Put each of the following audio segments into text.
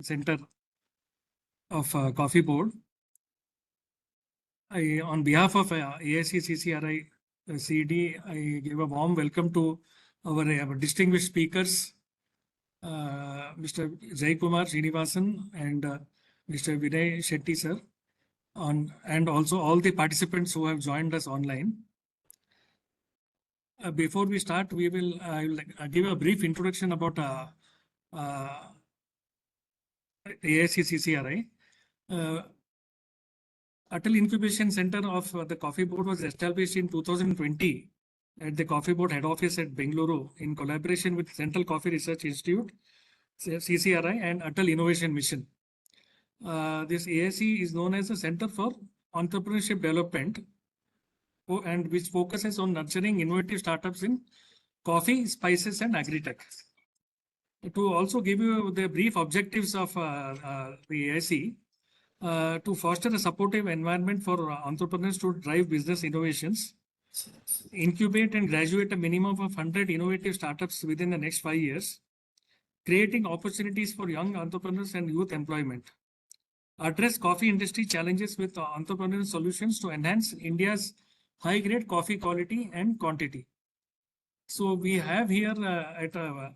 Center of Coffee Board. On behalf of AIC CCRI CD, I give a warm welcome to our distinguished speakers, Mr. Jaikumar Srinivasan and Mr. Vinay Shetty sir, and also all the participants who have joined us online. Before we start, I will give a brief introduction about AIC CCRI. Atal Incubation Center of the Coffee Board was established in 2020 at the Coffee Board head office at Bengaluru in collaboration with Central Coffee Research Institute, CCRI, and Atal Innovation Mission. This AIC is known as a Center for Entrepreneurship Development, and which focuses on nurturing innovative startups in coffee, spices, and agri-tech. To also give you the brief objectives of the AIC, to foster a supportive environment for entrepreneurs to drive business innovations, incubate and graduate a minimum of 100 innovative startups within the next 5 years, creating opportunities for young entrepreneurs and youth employment, address coffee industry challenges with entrepreneurial solutions to enhance India's high-grade coffee quality and quantity. So we have here at our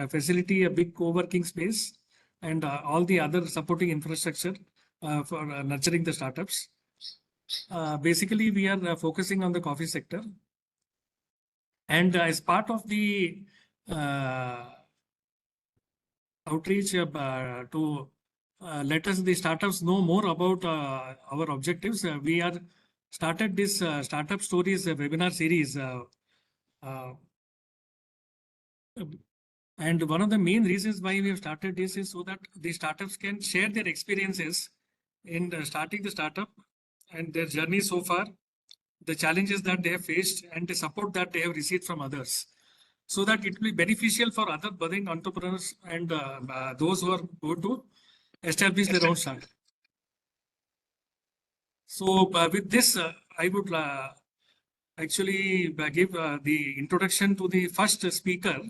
facility a big co-working space and all the other supporting infrastructure for nurturing the startups. Basically, we are focusing on the coffee sector. And as part of the outreach to let us, the startups, know more about our objectives, we are started this Startup Stories webinar series. And one of the main reasons why we have started this is so that the startups can share their experiences in starting the startup and their journey so far, the challenges that they have faced, and the support that they have received from others, so that it will be beneficial for other budding entrepreneurs and those who are going to establish their own startup. So with this, I would actually give the introduction to the first speaker,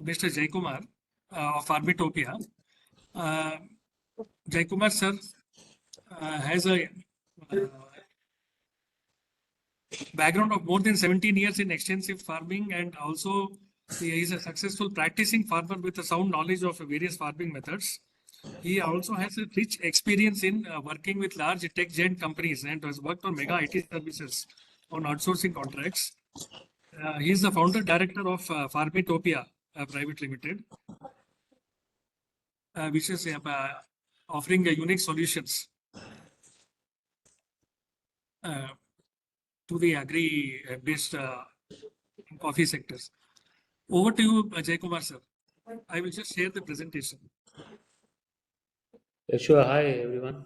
Mr. Jaikumar of Farmitopia. Jaikumar sir has a background of more than 17 years in extensive farming, and also he is a successful practicing farmer with a sound knowledge of various farming methods. He also has a rich experience in working with large tech giant companies and has worked on mega IT services on outsourcing contracts. He is the founder director of Farmitopia Private Limited, which is offering unique solutions to the agri-based coffee sectors. Over to you, Jaikumar sir. I will just share the presentation. Yeah, sure. Hi, everyone.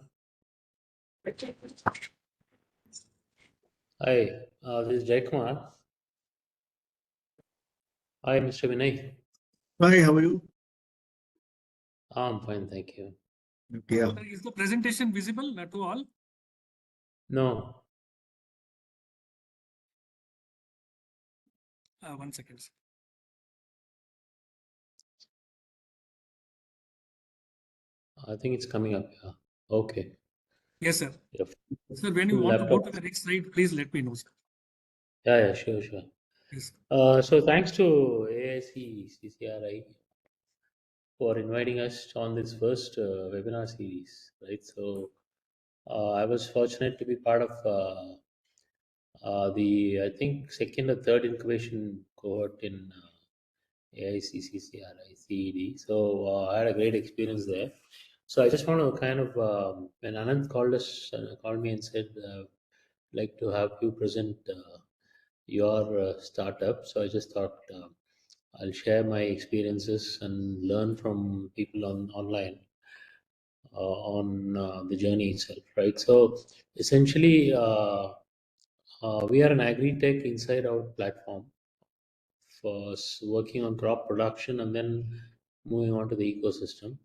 Hi, this is Jaikumar. Hi, Mr. Vinay. Hi, how are you? I'm fine, thank you. Yeah. Is the presentation visible to all? No. 1 second. I think it's coming up. Yeah. Okay. Yes, sir. Yep. Sir, when you want to go to the next slide, please let me know, sir. Yeah, sure. Yes. So thanks to AIC CCRI for inviting us on this first webinar series, right? So I was fortunate to be part of the, I think, second or third incubation cohort in AIC CCRI CED. So I had a great experience there. So I just want to kind of, when Anand called me and said, like to have you present your startup. So I just thought I'll share my experiences and learn from people online on the journey itself, right? So essentially, we are an agri-tech inside-out platform for working on crop production and then moving on to the ecosystem.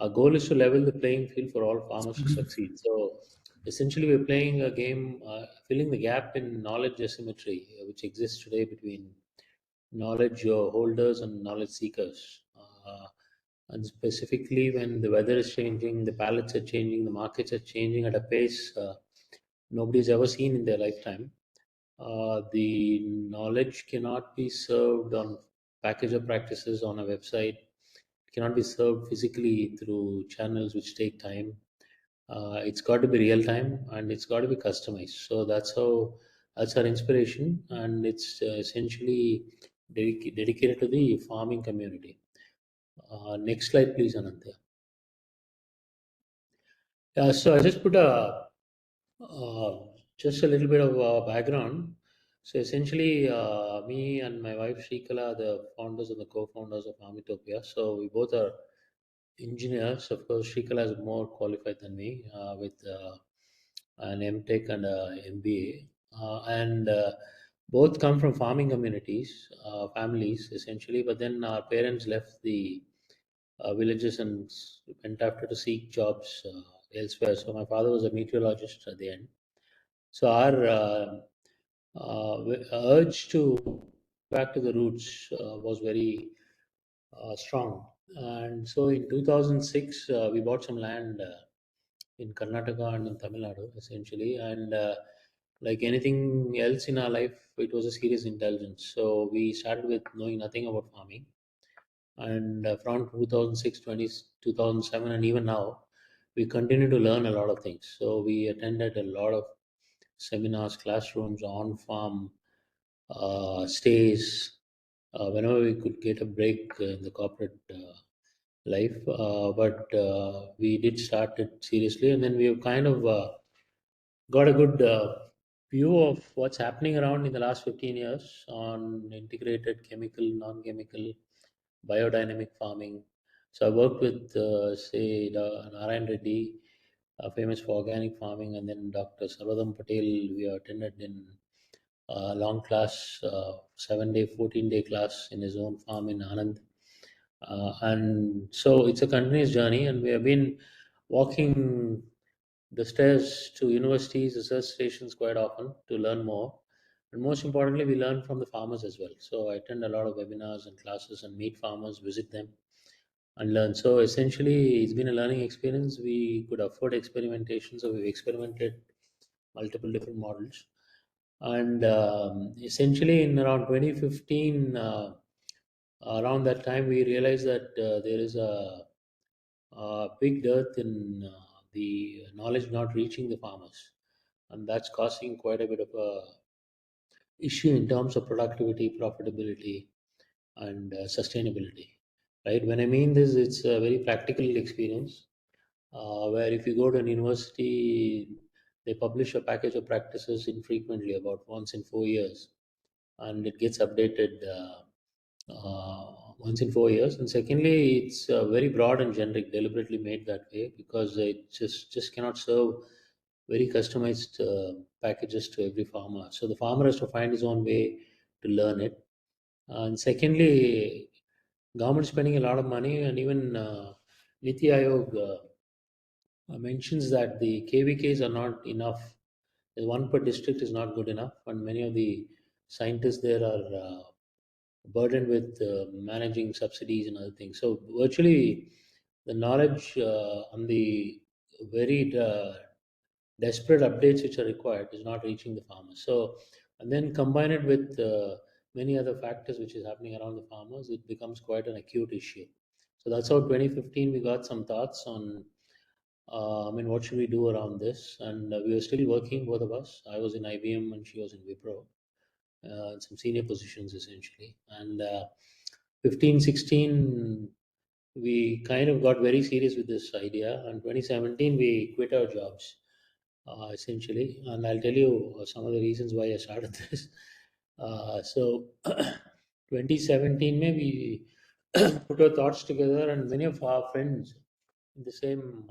Our goal is to level the playing field for all farmers to succeed. So essentially, we're playing a game, filling the gap in knowledge asymmetry, which exists today between knowledge holders and knowledge seekers. And specifically when the weather is changing, the palettes are changing, the markets are changing at a pace nobody's ever seen in their lifetime. The knowledge cannot be served on package of practices on a website. It cannot be served physically through channels which take time. It's got to be real time and it's got to be customized. So that's our inspiration, and it's essentially dedicated to the farming community. Next slide, please, Anantya. So I just put uh, just a little bit of background. So essentially, me and my wife Shrikala are the founders and the co-founders of Amitopia. So we both are engineers. Of course, Shrikala is more qualified than me with an MTech and a MBA. And both come from farming communities, families essentially. But then our parents left the villages and went after to seek jobs elsewhere. So my father was a meteorologist at the end. So our urge to back to the roots was very strong. And so in 2006, we bought some land in Karnataka and in Tamil Nadu, essentially. And like anything else in our life, it was a serious intelligence. So we started with knowing nothing about farming. And from 2006, 2007, and even now, we continue to learn a lot of things. So we attended a lot of seminars, classrooms, on farm stays, whenever we could get a break in the corporate life. But we did start it seriously, and then we have kind of got a good view of what's happening around in the last 15 years on integrated chemical, non-chemical, biodynamic farming. So I worked with, say, Narayan Reddy, famous for organic farming, and then Dr. Sarvadam Patel. We attended in a long class, 7-day, 14-day class in his own farm in Anand. And so it's a continuous journey, and we have been walking the stairs to universities, research stations quite often to learn more. And most importantly, we learn from the farmers as well. So I attend a lot of webinars and classes and meet farmers, visit them, and learn. So essentially, it's been a learning experience. We could afford experimentation, so we've experimented multiple different models. And essentially, in around 2015, around that time, we realized that there is a big dearth in the knowledge not reaching the farmers, and that's causing quite a bit of a issue in terms of productivity, profitability, and sustainability. Right? When I mean this, it's a very practical experience where if you go to an university, they publish a package of practices infrequently, about once in 4 years, and it gets updated once in 4 years. And secondly, it's very broad and generic, deliberately made that way because it just cannot serve very customized packages to every farmer. So the farmer has to find his own way to learn it. And secondly, government spending a lot of money, and even Niti Aayog mentions that the KVKs are not enough. The one per district is not good enough, and many of the scientists there are burdened with managing subsidies and other things. So virtually, the knowledge on the very desperate updates which are required is not reaching the farmers. So, and then combine it with many other factors which is happening around the farmers, it becomes quite an acute issue. So that's how 2015 we got some thoughts on. I mean, what should we do around this? And we were still working, both of us. I was in IBM and she was in Wipro, some senior positions essentially. And 15, 16, we kind of got very serious with this idea. And 2017, we quit our jobs essentially. And I'll tell you some of the reasons why I started this. So 2017, maybe put our thoughts together, and many of our friends in the same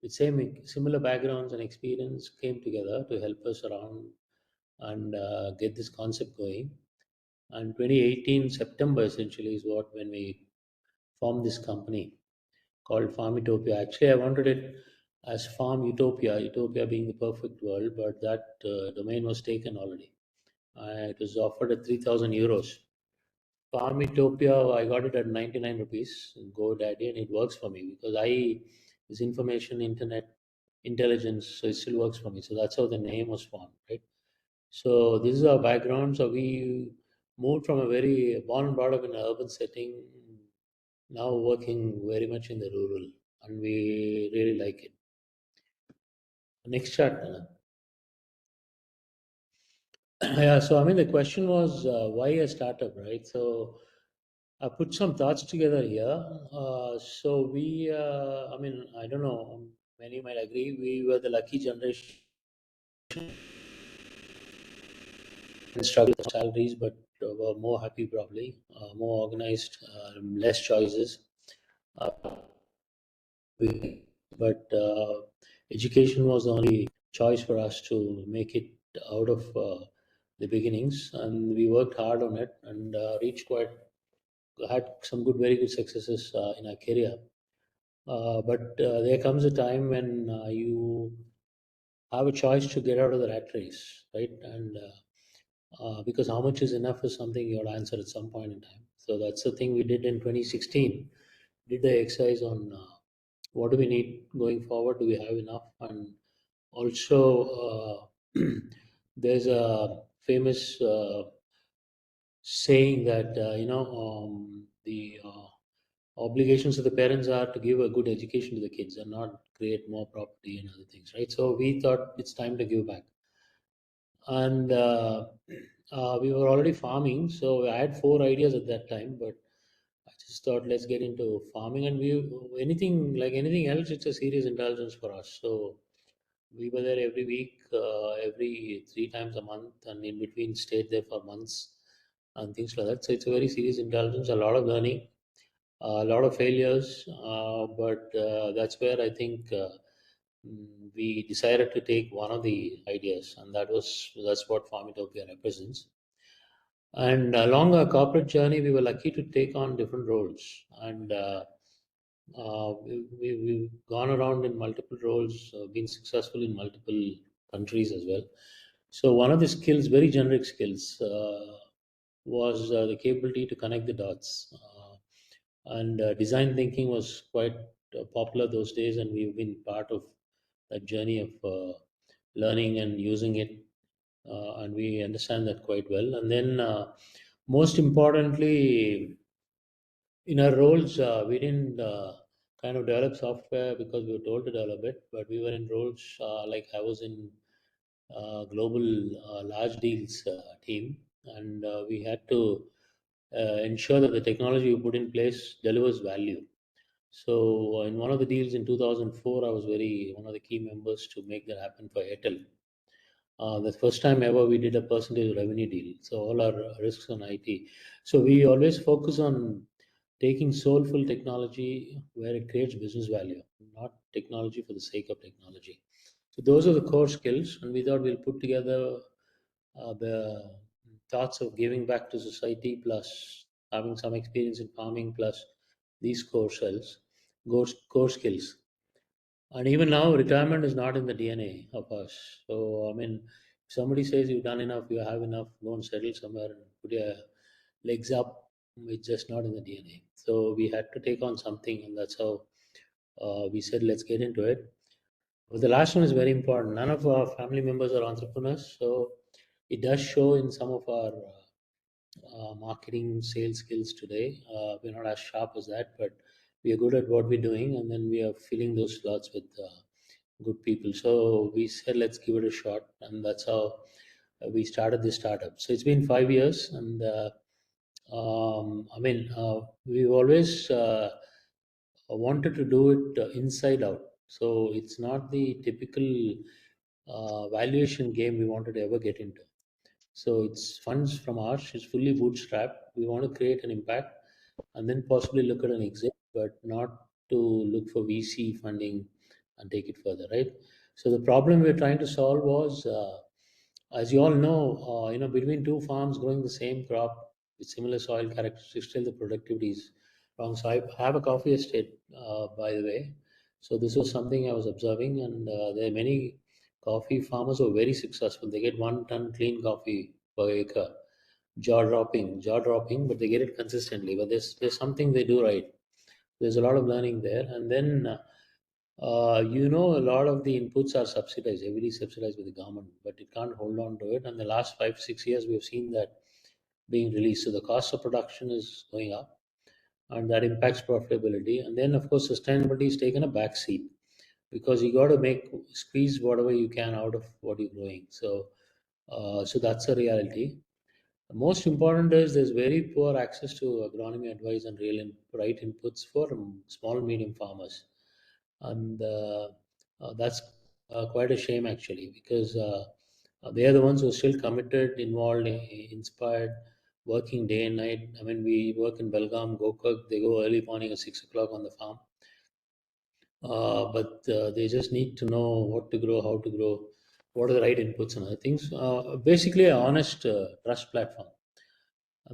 with similar backgrounds and experience came together to help us around and get this concept going. And 2018 September essentially is what when we formed this company called Farm Utopia. Actually, I wanted it as Farm Utopia, Utopia being the perfect world, but that domain was taken already. It was offered at 3,000 euros Farmitopia, I got it at 99 rupees, GoDaddy, and it works for me because is information, internet, intelligence, so it still works for me. So that's how the name was formed, right? So this is our background. So we moved from a very born and brought up in an urban setting, now working very much in the rural, and we really like it. Next chart. Yeah, so I mean, the question was why a startup, right? So I put some thoughts together here. I mean, I don't know, many might agree, we were the lucky generation and struggled with salaries, but were more happy probably, more organized, less choices. Uh, but education was the only choice for us to make it out of the beginnings, and we worked hard on it and had some very good successes in our career. But there comes a time when you have a choice to get out of the rat race, right? And because how much is enough is something you have to answer at some point in time. So that's the thing we did in 2016. Did the exercise on what do we need going forward? Do we have enough? And also, there's a famous saying that the obligations of the parents are to give a good education to the kids and not create more property and other things, right? So we thought it's time to give back, and we were already farming, so I had four ideas at that time, but I just thought let's get into farming, and we anything like anything else, it's a serious intelligence for us. So we were there every week, every 3 times a month, and in between stayed there for months and things like that. So it's a very serious intelligence, a lot of learning, a lot of failures, but that's where I think we decided to take one of the ideas, and that's what Farmitopia represents. And along our corporate journey, we were lucky to take on different roles, and we've gone around in multiple roles, been successful in multiple countries as well. So one of the skills, very generic skills, was the capability to connect the dots. And design thinking was quite popular those days, and we've been part of that journey of learning and using it, and we understand that quite well. And then, most importantly, in our roles, we didn't kind of develop software because we were told to develop it, but we were in roles like I was in global large deals team, and we had to ensure that the technology we put in place delivers value. So in one of the deals in 2004, I was very one of the key members to make that happen for Airtel. The first time ever we did a percentage revenue deal. So all our risks on IT. So we always focus on taking soulful technology where it creates business value, not technology for the sake of technology. So those are the core skills, and we thought we'll put together the thoughts of giving back to society plus having some experience in farming plus these core skills. And even now, retirement is not in the DNA of us. So, I mean, if somebody says you've done enough, you have enough, go and settle somewhere and put your legs up, it's just not in the DNA. So, we had to take on something, and that's how we said, let's get into it. But the last one is very important. None of our family members are entrepreneurs. So, it does show in some of our marketing sales skills today. We're not as sharp as that, but we are good at what we're doing, and then we are filling those slots with good people. So we said, let's give it a shot, and that's how we started this startup. So it's been 5 years, and we've always wanted to do it inside out. So it's not the typical valuation game we wanted to ever get into. So it's funds from ours. It's fully bootstrapped. We want to create an impact and then possibly look at an exit, but not to look for VC funding and take it further, right? So the problem we're trying to solve was, as you all know, between two farms growing the same crop with similar soil characteristics, still the productivity is wrong. So I have a coffee estate, by the way. So this was something I was observing, and there are many coffee farmers who are very successful. They get 1 ton clean coffee per acre, jaw dropping, but they get it consistently. But there's something they do right. There's a lot of learning there, and then a lot of the inputs are subsidized, heavily subsidized by the government, but it can't hold on to it. And the last 5 6 years, we've seen that being released. So the cost of production is going up, and that impacts profitability. And then, of course, sustainability is taken a back seat because you got to squeeze whatever you can out of what you're growing. So that's a reality. Most important is there's very poor access to agronomy advice and right inputs for small medium farmers, and that's quite a shame actually, because they are the ones who are still committed, involved, inspired, working day and night. I mean, we work in Belgaum, Gokak. They go early morning at 6 o'clock on the farm, but they just need to know what to grow, how to grow, what are the right inputs and other things. Basically, an honest trust platform.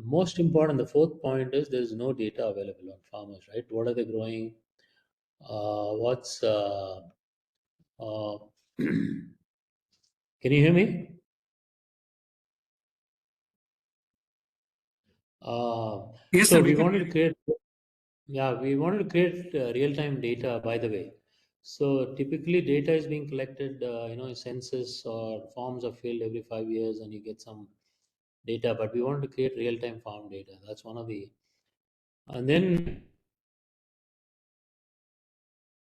Most important, the fourth point is there is no data available on farmers, right? What are they growing? What's uh, Can you hear me? Uh, Yes, so sir, we we can wanted hear to you. create, yeah, we wanted to create real-time data, by the way. So typically data is being collected, a census or forms are filled every 5 years and you get some data, but we wanted to create real-time farm data. That's one of the, and then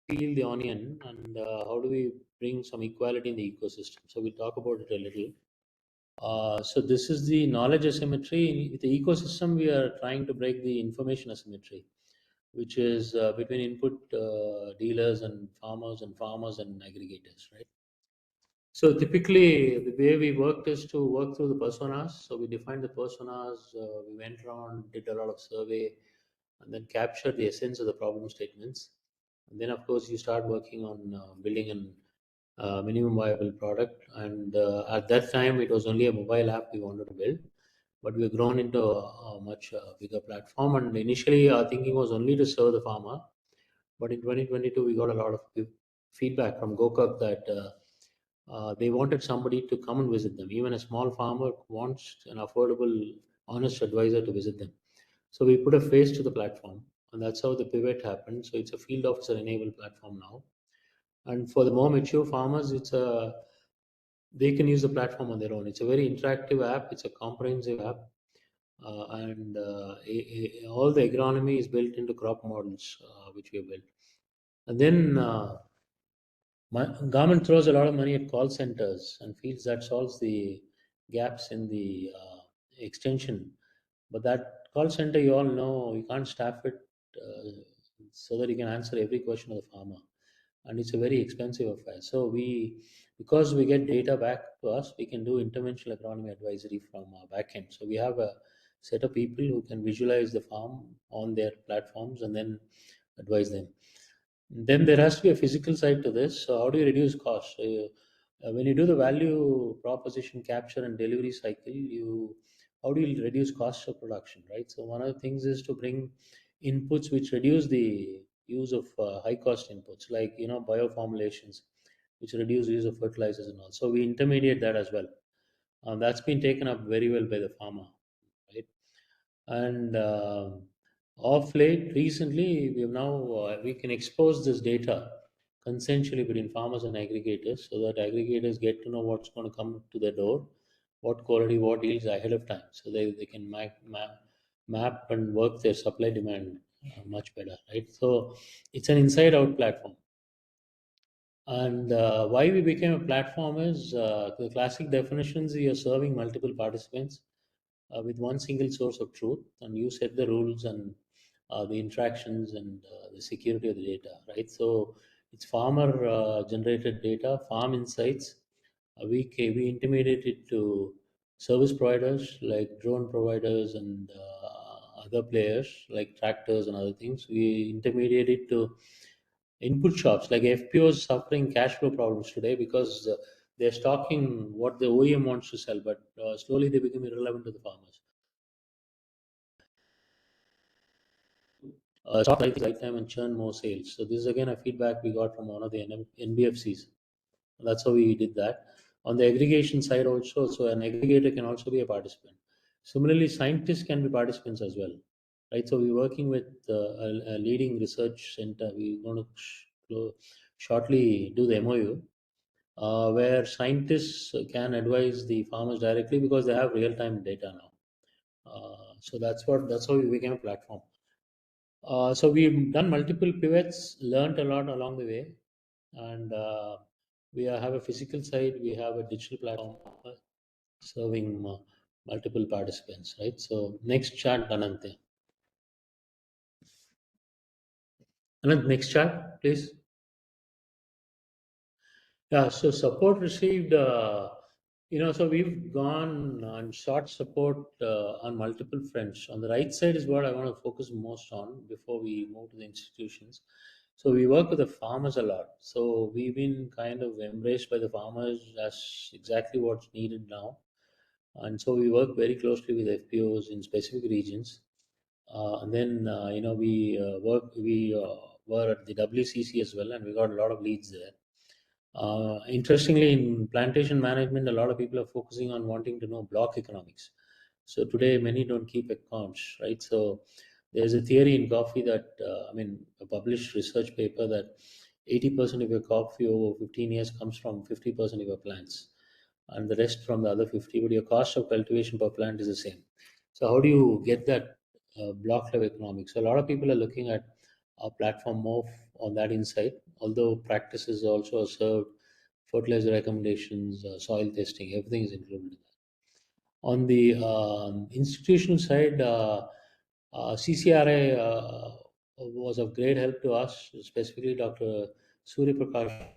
peel the onion and how do we bring some equality in the ecosystem. So we'll talk about it a little. So this is the knowledge asymmetry. With the ecosystem, we are trying to break the information asymmetry, which is between input dealers and farmers and aggregators, right? So typically, the way we worked is to work through the personas. So we defined the personas. We went around, did a lot of survey, and then captured the essence of the problem statements. And then, of course, you start working on building an minimum viable product. And at that time, it was only a mobile app we wanted to build, but we've grown into a much bigger platform. And initially, our thinking was only to serve the farmer. But in 2022, we got a lot of feedback from Gokak that they wanted somebody to come and visit them. Even a small farmer wants an affordable, honest advisor to visit them. So we put a face to the platform, and that's how the pivot happened. So it's a field officer enabled platform now. And for the more mature farmers, they can use the platform on their own. It's a very interactive app. It's a comprehensive app, and all the agronomy is built into crop models, which we have built. And then government throws a lot of money at call centers and feels that solves the gaps in the extension. But that call center, you all know, you can't staff it so that you can answer every question of the farmer, and it's a very expensive affair. So because we get data back to us, we can do interventional agronomy advisory from our back end. So we have a set of people who can visualize the farm on their platforms and then advise them. Then there has to be a physical side to this. So how do you reduce costs? When you do the value proposition capture and delivery cycle, you how do you reduce costs of production, right? So one of the things is to bring inputs which reduce the use of high cost inputs, like bioformulations, which reduce use of fertilizers and all. So we intermediate that as well. That's been taken up very well by the farmer, right? And of late, recently, we can expose this data consensually between farmers and aggregators, so that aggregators get to know what's going to come to their door, what quality, what yields ahead of time, so they can map and work their supply demand much better, right? So it's an inside out platform. And why we became a platform is the classic definitions: you're serving multiple participants with one single source of truth, and you set the rules and the interactions and the security of the data, right? So it's farmer generated data, farm insights. We intermediate it to service providers like drone providers and other players like tractors and other things. We intermediate it to input shops like FPOs suffering cash flow problems today because they're stocking what the OEM wants to sell, but slowly they become irrelevant to the farmers. Stock right time and churn more sales. So this is again a feedback we got from one of the NBFCs. That's how we did that. On the aggregation side also, so an aggregator can also be a participant. Similarly, scientists can be participants as well, right? So we're working with a leading research center. We're going to shortly do the MOU, where scientists can advise the farmers directly because they have real-time data now. So that's how we became a platform. So we've done multiple pivots, learned a lot along the way, and have a physical side, we have a digital platform serving multiple participants, right? So next chart, Anant. Anant, next chart, please. Yeah, so support received, so we've gone and sought support on multiple fronts. On the right side is what I want to focus most on before we move to the institutions. So we work with the farmers a lot. So we've been kind of embraced by the farmers as exactly what's needed now. And so we work very closely with FPOs in specific regions. And then, we were at the WCC as well, and we got a lot of leads there. Interestingly, in plantation management, a lot of people are focusing on wanting to know block economics. So today, many don't keep accounts, right? So there's a theory in coffee that, a published research paper that 80% of your coffee over 15 years comes from 50% of your plants, and the rest from the other 50. But your cost of cultivation per plant is the same. So how do you get that block level economics? So a lot of people are looking at our platform more on that insight, although practices also are served, fertilizer recommendations, soil testing, everything is included in that. On the institutional side, CCRI was of great help to us, specifically Dr. Surya Prakash.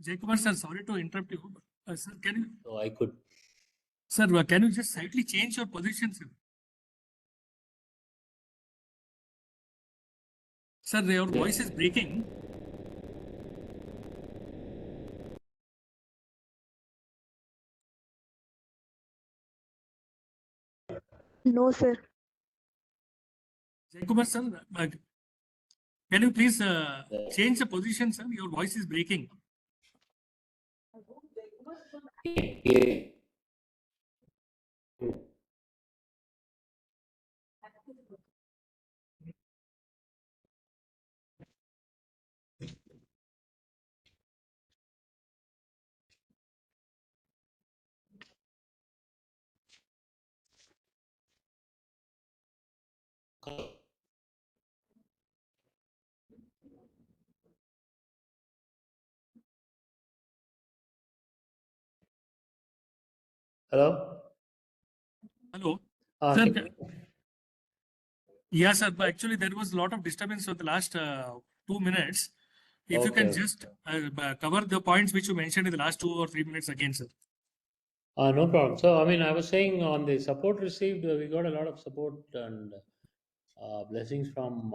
Jaykumar sir, sorry to interrupt you. Sir, So I could. sir, can you just slightly change your position, sir? Sir, your voice is breaking. No, sir. Jaykumar sir, can you please change the position, sir? Your voice is breaking. Hello? Hello. Uh, Sir, can- yeah, sir. But actually, there was a lot of disturbance for the last 2 minutes. If you can Okay. just cover the points which you mentioned in the last 2 or 3 minutes again, sir. No problem. So, I was saying on the support received, we got a lot of support and blessings from.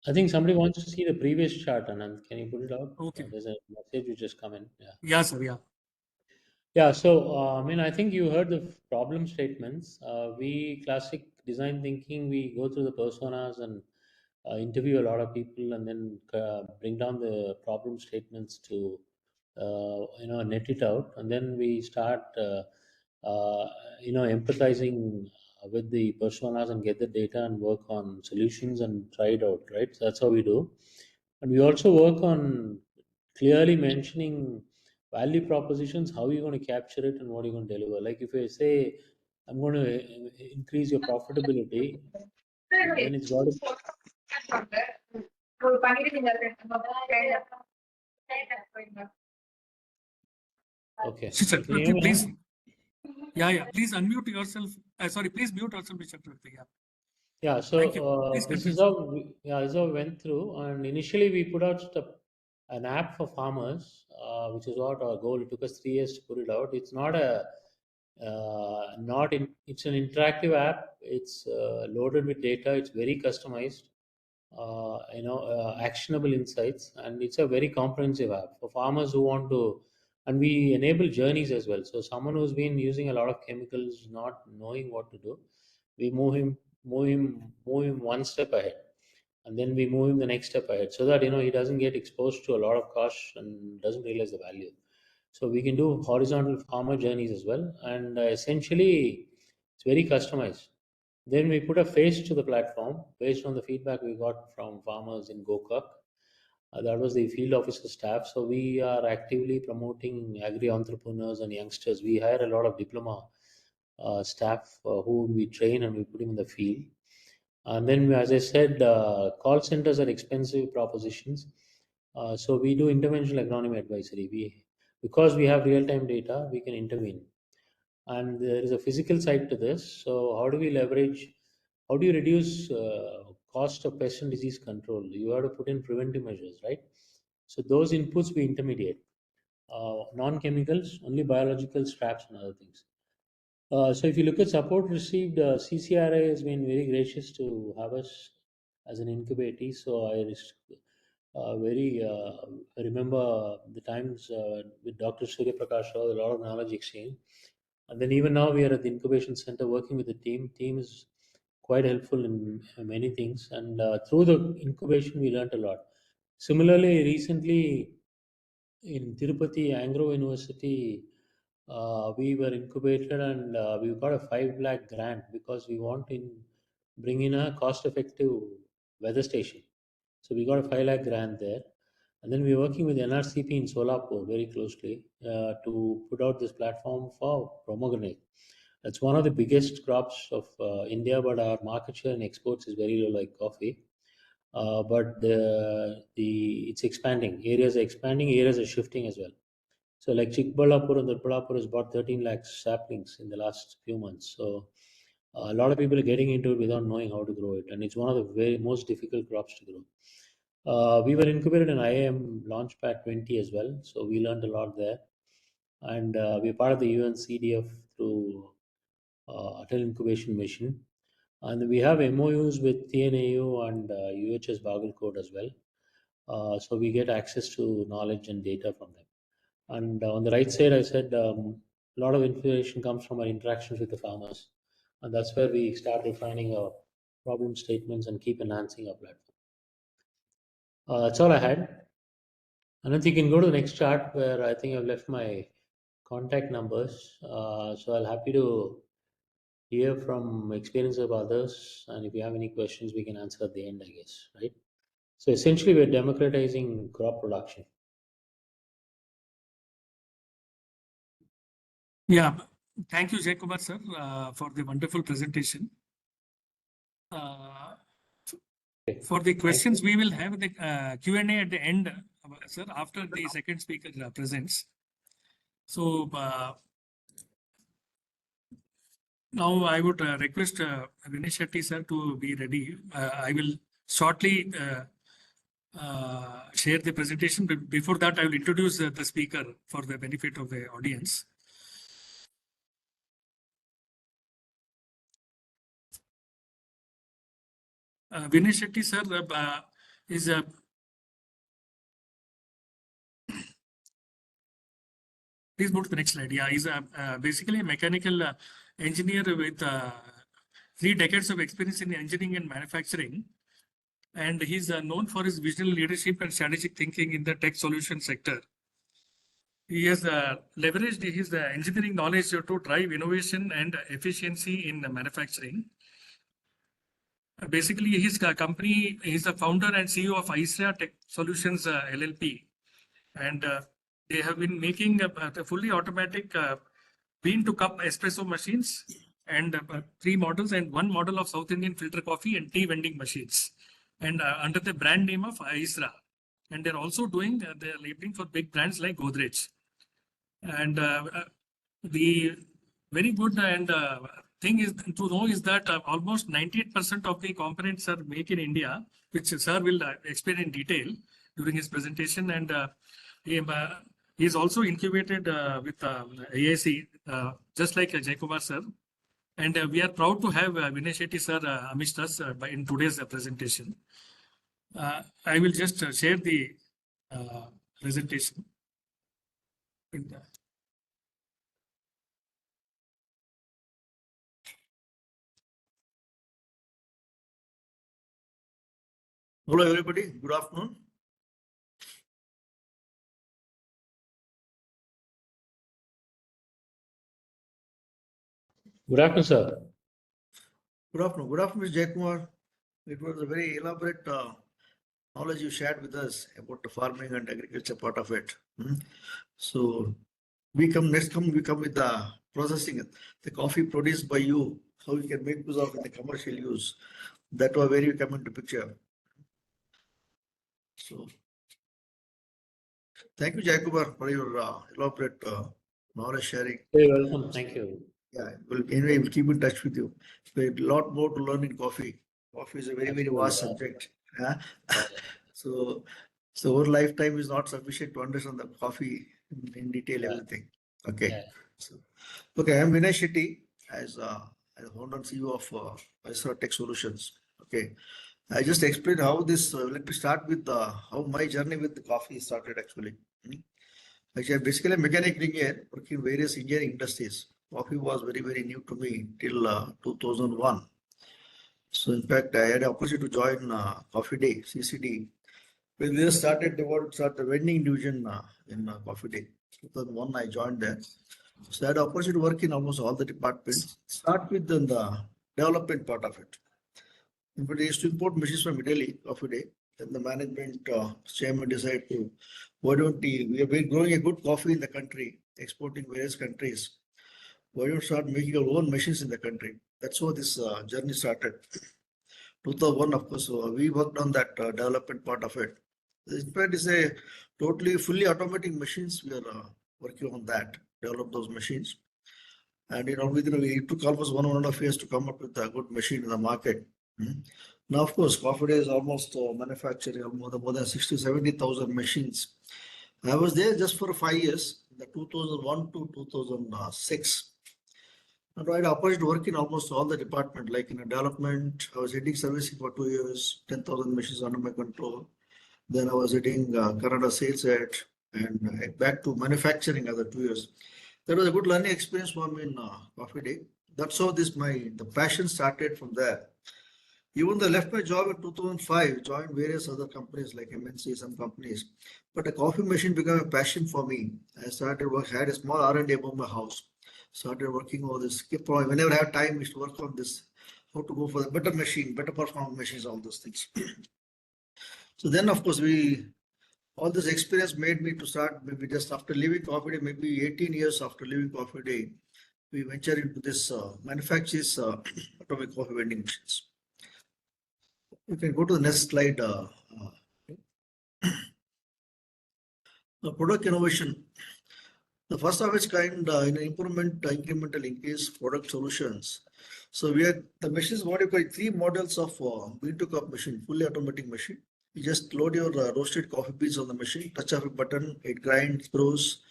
I think somebody wants to see the previous chart, Anand. Can you put it out? Okay. There's a message which just come in. Yeah. Yeah, sir. Yeah. Yeah. So, I think you heard the problem statements. We classic design thinking. We go through the personas and interview a lot of people, and then bring down the problem statements to net it out, and then we start empathizing with the personas and get the data and work on solutions and try it out, right? So that's how we do. And we also work on clearly mentioning value propositions, how you're going to capture it and what you're going to deliver. Like if I say I'm going to increase your profitability, then it's got to. Okay. Sir, Can you hear me please. now? Yeah. Please unmute yourself. Sorry, please mute yourself, Mr. Chakravarti. Yeah. Yeah, Thank you. so Please this continue, is sir. how this is how we went through. And initially, we put out an app for farmers, which is what our goal. It took us 3 years to put it out. It's not a not in. It's an interactive app. It's loaded with data. It's very customized. Actionable insights, and it's a very comprehensive app for farmers who want to. And we enable journeys as well. So someone who's been using a lot of chemicals, not knowing what to do, we move him move him one step ahead, and then we move him the next step ahead, so that he doesn't get exposed to a lot of costs and doesn't realize the value. So we can do horizontal farmer journeys as well, and essentially it's very customized. Then we put a face to the platform based on the feedback we got from farmers in Gokak. That was the field officer staff. So we are actively promoting agri entrepreneurs and youngsters. We hire a lot of diploma staff who we train and we put them in the field. And then, as I said, call centers are expensive propositions. So we do interventional agronomy advisory. Because we have real-time data, we can intervene. And there is a physical side to this. So how do we leverage? How do you reduce cost of pest and disease control? You have to put in preventive measures, right? So those inputs we intermediate. Non-chemicals, only biological traps and other things. So if you look at support received, CCRI has been very gracious to have us as an incubator. So I remember the times with Dr. Surya Prakash, a lot of knowledge exchange. And then even now we are at the incubation center working with the team. Team is quite helpful in many things. And through the incubation, we learned a lot. Similarly, recently in Tirupati, Anglo University, we were incubated and we got a 5 lakh grant because we want to bring in a cost effective weather station. So we got a 5 lakh grant there. And then we're working with NRCP in Solapur very closely to put out this platform for pomegranate. That's one of the biggest crops of India, but our market share in exports is very low, like coffee. But it's expanding. Areas are expanding. Areas are shifting as well. So like Chikballapur and Doddaballapur has bought 13 lakh saplings in the last few months. So a lot of people are getting into it without knowing how to grow it, and it's one of the very most difficult crops to grow. We were incubated in IIM Launchpad 20 as well, so we learned a lot there. And we're part of the UN CDF through Atal Incubation Mission. And we have MOUs with TNAU and UHS Bagalkot as well. So we get access to knowledge and data from them. And on the right side, I said a lot of information comes from our interactions with the farmers. And that's where we start refining our problem statements and keep enhancing our platform. That's all I had. Anand, you can go to the next chart where I think I've left my contact numbers. So I'll happy to hear from experience of others. And if you have any questions, we can answer at the end, I guess, right? So essentially, we're democratizing crop production. Yeah, thank you, Jaykumar sir, for the wonderful presentation. For the questions, we will have the Q&A at the end, sir, after the second speaker presents. So now I would request Vinesh Shetty sir to be ready. I will shortly share the presentation. But before that, I will introduce the speaker for the benefit of the audience. Vinesh Shetty sir is please move to the next slide. Yeah, he's basically a mechanical engineer with 3 decades of experience in engineering and manufacturing. And he's known for his visionary leadership and strategic thinking in the tech solution sector. He has leveraged his engineering knowledge to drive innovation and efficiency in manufacturing. Basically, his company, he's the founder and CEO of ISRA Tech Solutions LLP. And they have been making fully automatic bean to cup espresso machines and 3 models and 1 model of South Indian filter coffee and tea vending machines. And under the brand name of ISRA. And they're also doing, they're labeling for big brands like Godrej. And the very good and thing is to know is that almost 98% of the components are made in India, which sir will explain in detail during his presentation. And he is also incubated with AIC, just like Jaykumar sir. And we are proud to have Vinesh Shetty sir amidst us in today's presentation. I will just share the presentation. Hello, everybody. Good afternoon. Good afternoon, sir. Good afternoon. Good afternoon, Mr. Jaykumar. It was a very elaborate knowledge you shared with us about the farming and agriculture part of it. So we come with the processing, the coffee produced by you, how you can make use of in the commercial use. That was where you come into picture. So thank you, Jaykumar, for your elaborate knowledge sharing. Very welcome. Thank you. Yeah, anyway, we'll keep in touch with you. There's a lot more to learn in coffee. Coffee is a very, very vast subject. Yeah. So our lifetime is not sufficient to understand the coffee in detail, everything. Okay. Yeah. So, okay, I'm Vinay Shetty as founder and CEO of AIC Tech Solutions. Okay. I just explained how this, let me start with how my journey with the coffee started actually. Actually, I'm basically a mechanical engineer working in various engineering industries. Coffee was very, very new to me till 2001. So in fact, I had an opportunity to join Coffee Day, CCD. When they started, they wanted to start the vending division in Coffee Day. 2001, I joined there. So I had an opportunity to work in almost all the departments. Start with the development part of it. In fact, they used to import machines from Italy, Coffee Day. Then the management chairman decided to, why don't we have been growing a good coffee in the country, exporting various countries. Why don't we start making our own machines in the country? That's how this journey started. 2001, of course, we worked on that development part of it. In fact, it's a totally fully automatic machines. We are working on that, develop those machines. And it took almost 1.5 years to come up with a good machine in the market. Now, of course, Coffee Day is almost manufacturing more than 60, 70,000 machines. I was there just for 5 years, the 2001 to 2006. And I had opportunity to work in almost all the department, like in development. I was heading servicing for 2 years, 10,000 machines under my control. Then I was heading Canada sales head and back to manufacturing other 2 years. That was a good learning experience for me in Coffee Day. That's how the passion started from there. Even though I left my job in 2005, joined various other companies like MNC, some companies, but a coffee machine became a passion for me. I started had a small R&D above my house. Started working on this. Whenever I have time, I used to work on this, how to go for the better machine, better performance machines, all those things. So then, of course, all this experience made me to start maybe just after leaving Coffee Day, maybe 18 years after leaving Coffee Day, we ventured into this manufactures atomic coffee vending machines. You can go to the next slide. The product innovation. The first of its kind in incremental increase product solutions. So we had the machines, what you call 3 models of bean to cup machine, fully automatic machine. You just load your roasted coffee beans on the machine, touch of a button, it grinds, brews.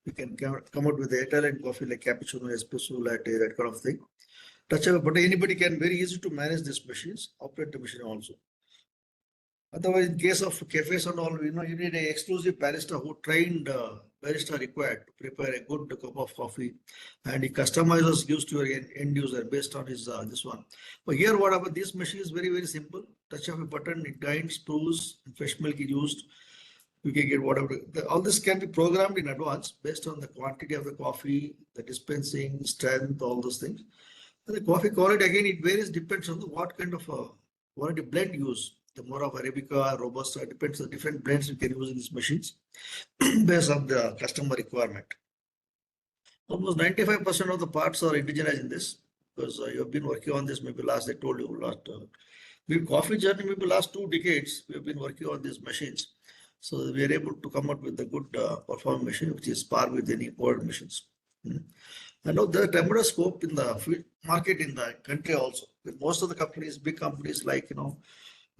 You can come out with the Italian coffee like cappuccino, espresso, latte, that kind of thing. Touch of a button, anybody can very easy to manage these machines, operate the machine also. Otherwise, in case of cafes and all, you need an exclusive barista who trained barista required to prepare a good cup of coffee, and he customizes, gives to your end user based on his this one. But here, whatever this machine is very, very simple. Touch of a button, it grinds, brews, fresh milk is used. You can get whatever. All this can be programmed in advance based on the quantity of the coffee, the dispensing strength, all those things. And the coffee quality again, it varies, depends on what kind of quality blend you use. The more of Arabica, Robusta, depends on the different blends you can use in these machines based on the customer requirement. Almost 95% of the parts are indigenous in this because you have been working on this maybe last, I told you, maybe coffee journey, maybe last 2 decades, we have been working on these machines. So we are able to come up with a good performing machine, which is par with any old machines. And now the tremendous scope in the market in the country also. With most of the companies, big companies like,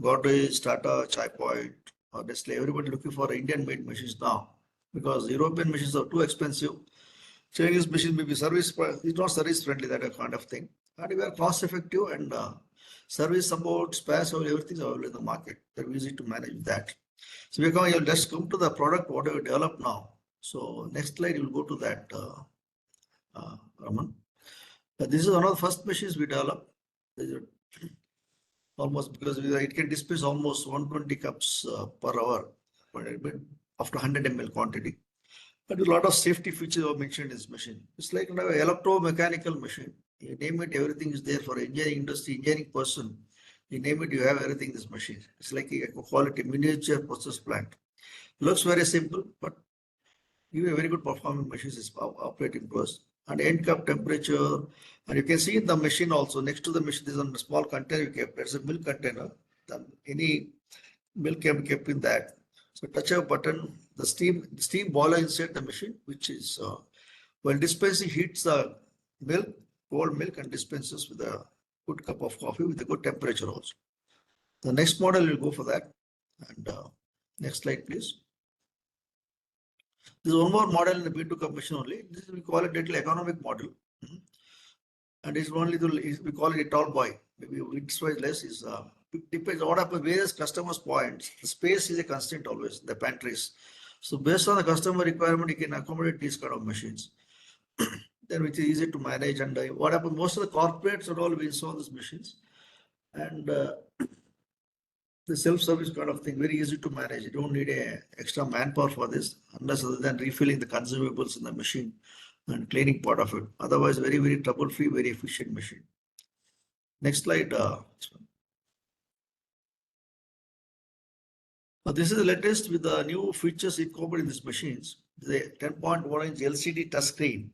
Godrej, Tata, Chai Point, or Nestle, everybody looking for Indian-made machines now because European machines are too expensive. Chinese machines may be it's not service friendly, that kind of thing. And we are cost effective and service support, spares, everything is available in the market. They're easy to manage that. So let's come to the product, what we develop now. So next slide, you'll go to that, Raman. This is one of the first machines we developed. almost, because it can dispense almost 120 cups per hour, but after 100 ml quantity. But a lot of safety features are mentioned in this machine. It's like an electromechanical machine. You name it, everything is there for engineering industry, engineering person. You name it, you have everything in this machine. It's like a quality miniature process plant. Looks very simple, but give a very good performing machines is operating close. And end cup temperature, and you can see in the machine also, next to the machine, there's a small container you kept. There's a milk container. Any milk can be kept in that. So touch a button, the steam boiler inside the machine, which is when dispensing heats the milk, cold milk, and dispenses with a good cup of coffee with a good temperature also. The next model will go for that. And next slide, please. There's one more model in the B2 cup machine only. This we call it little economic model. And it's only we call it a tall boy. Maybe it's less is it depends on what happens various customers' points. The space is a constraint always, the pantries. So based on the customer requirement, you can accommodate these kind of machines. Then which is easy to manage. And what happens, most of the corporates are all we install these machines. And the self-service kind of thing, very easy to manage. You don't need a extra manpower for this, unless other than refilling the consumables in the machine and cleaning part of it. Otherwise, very, very trouble-free, very efficient machine. Next slide. This is the latest with the new features incorporated in these machines. The 10.1 inch LCD touchscreen,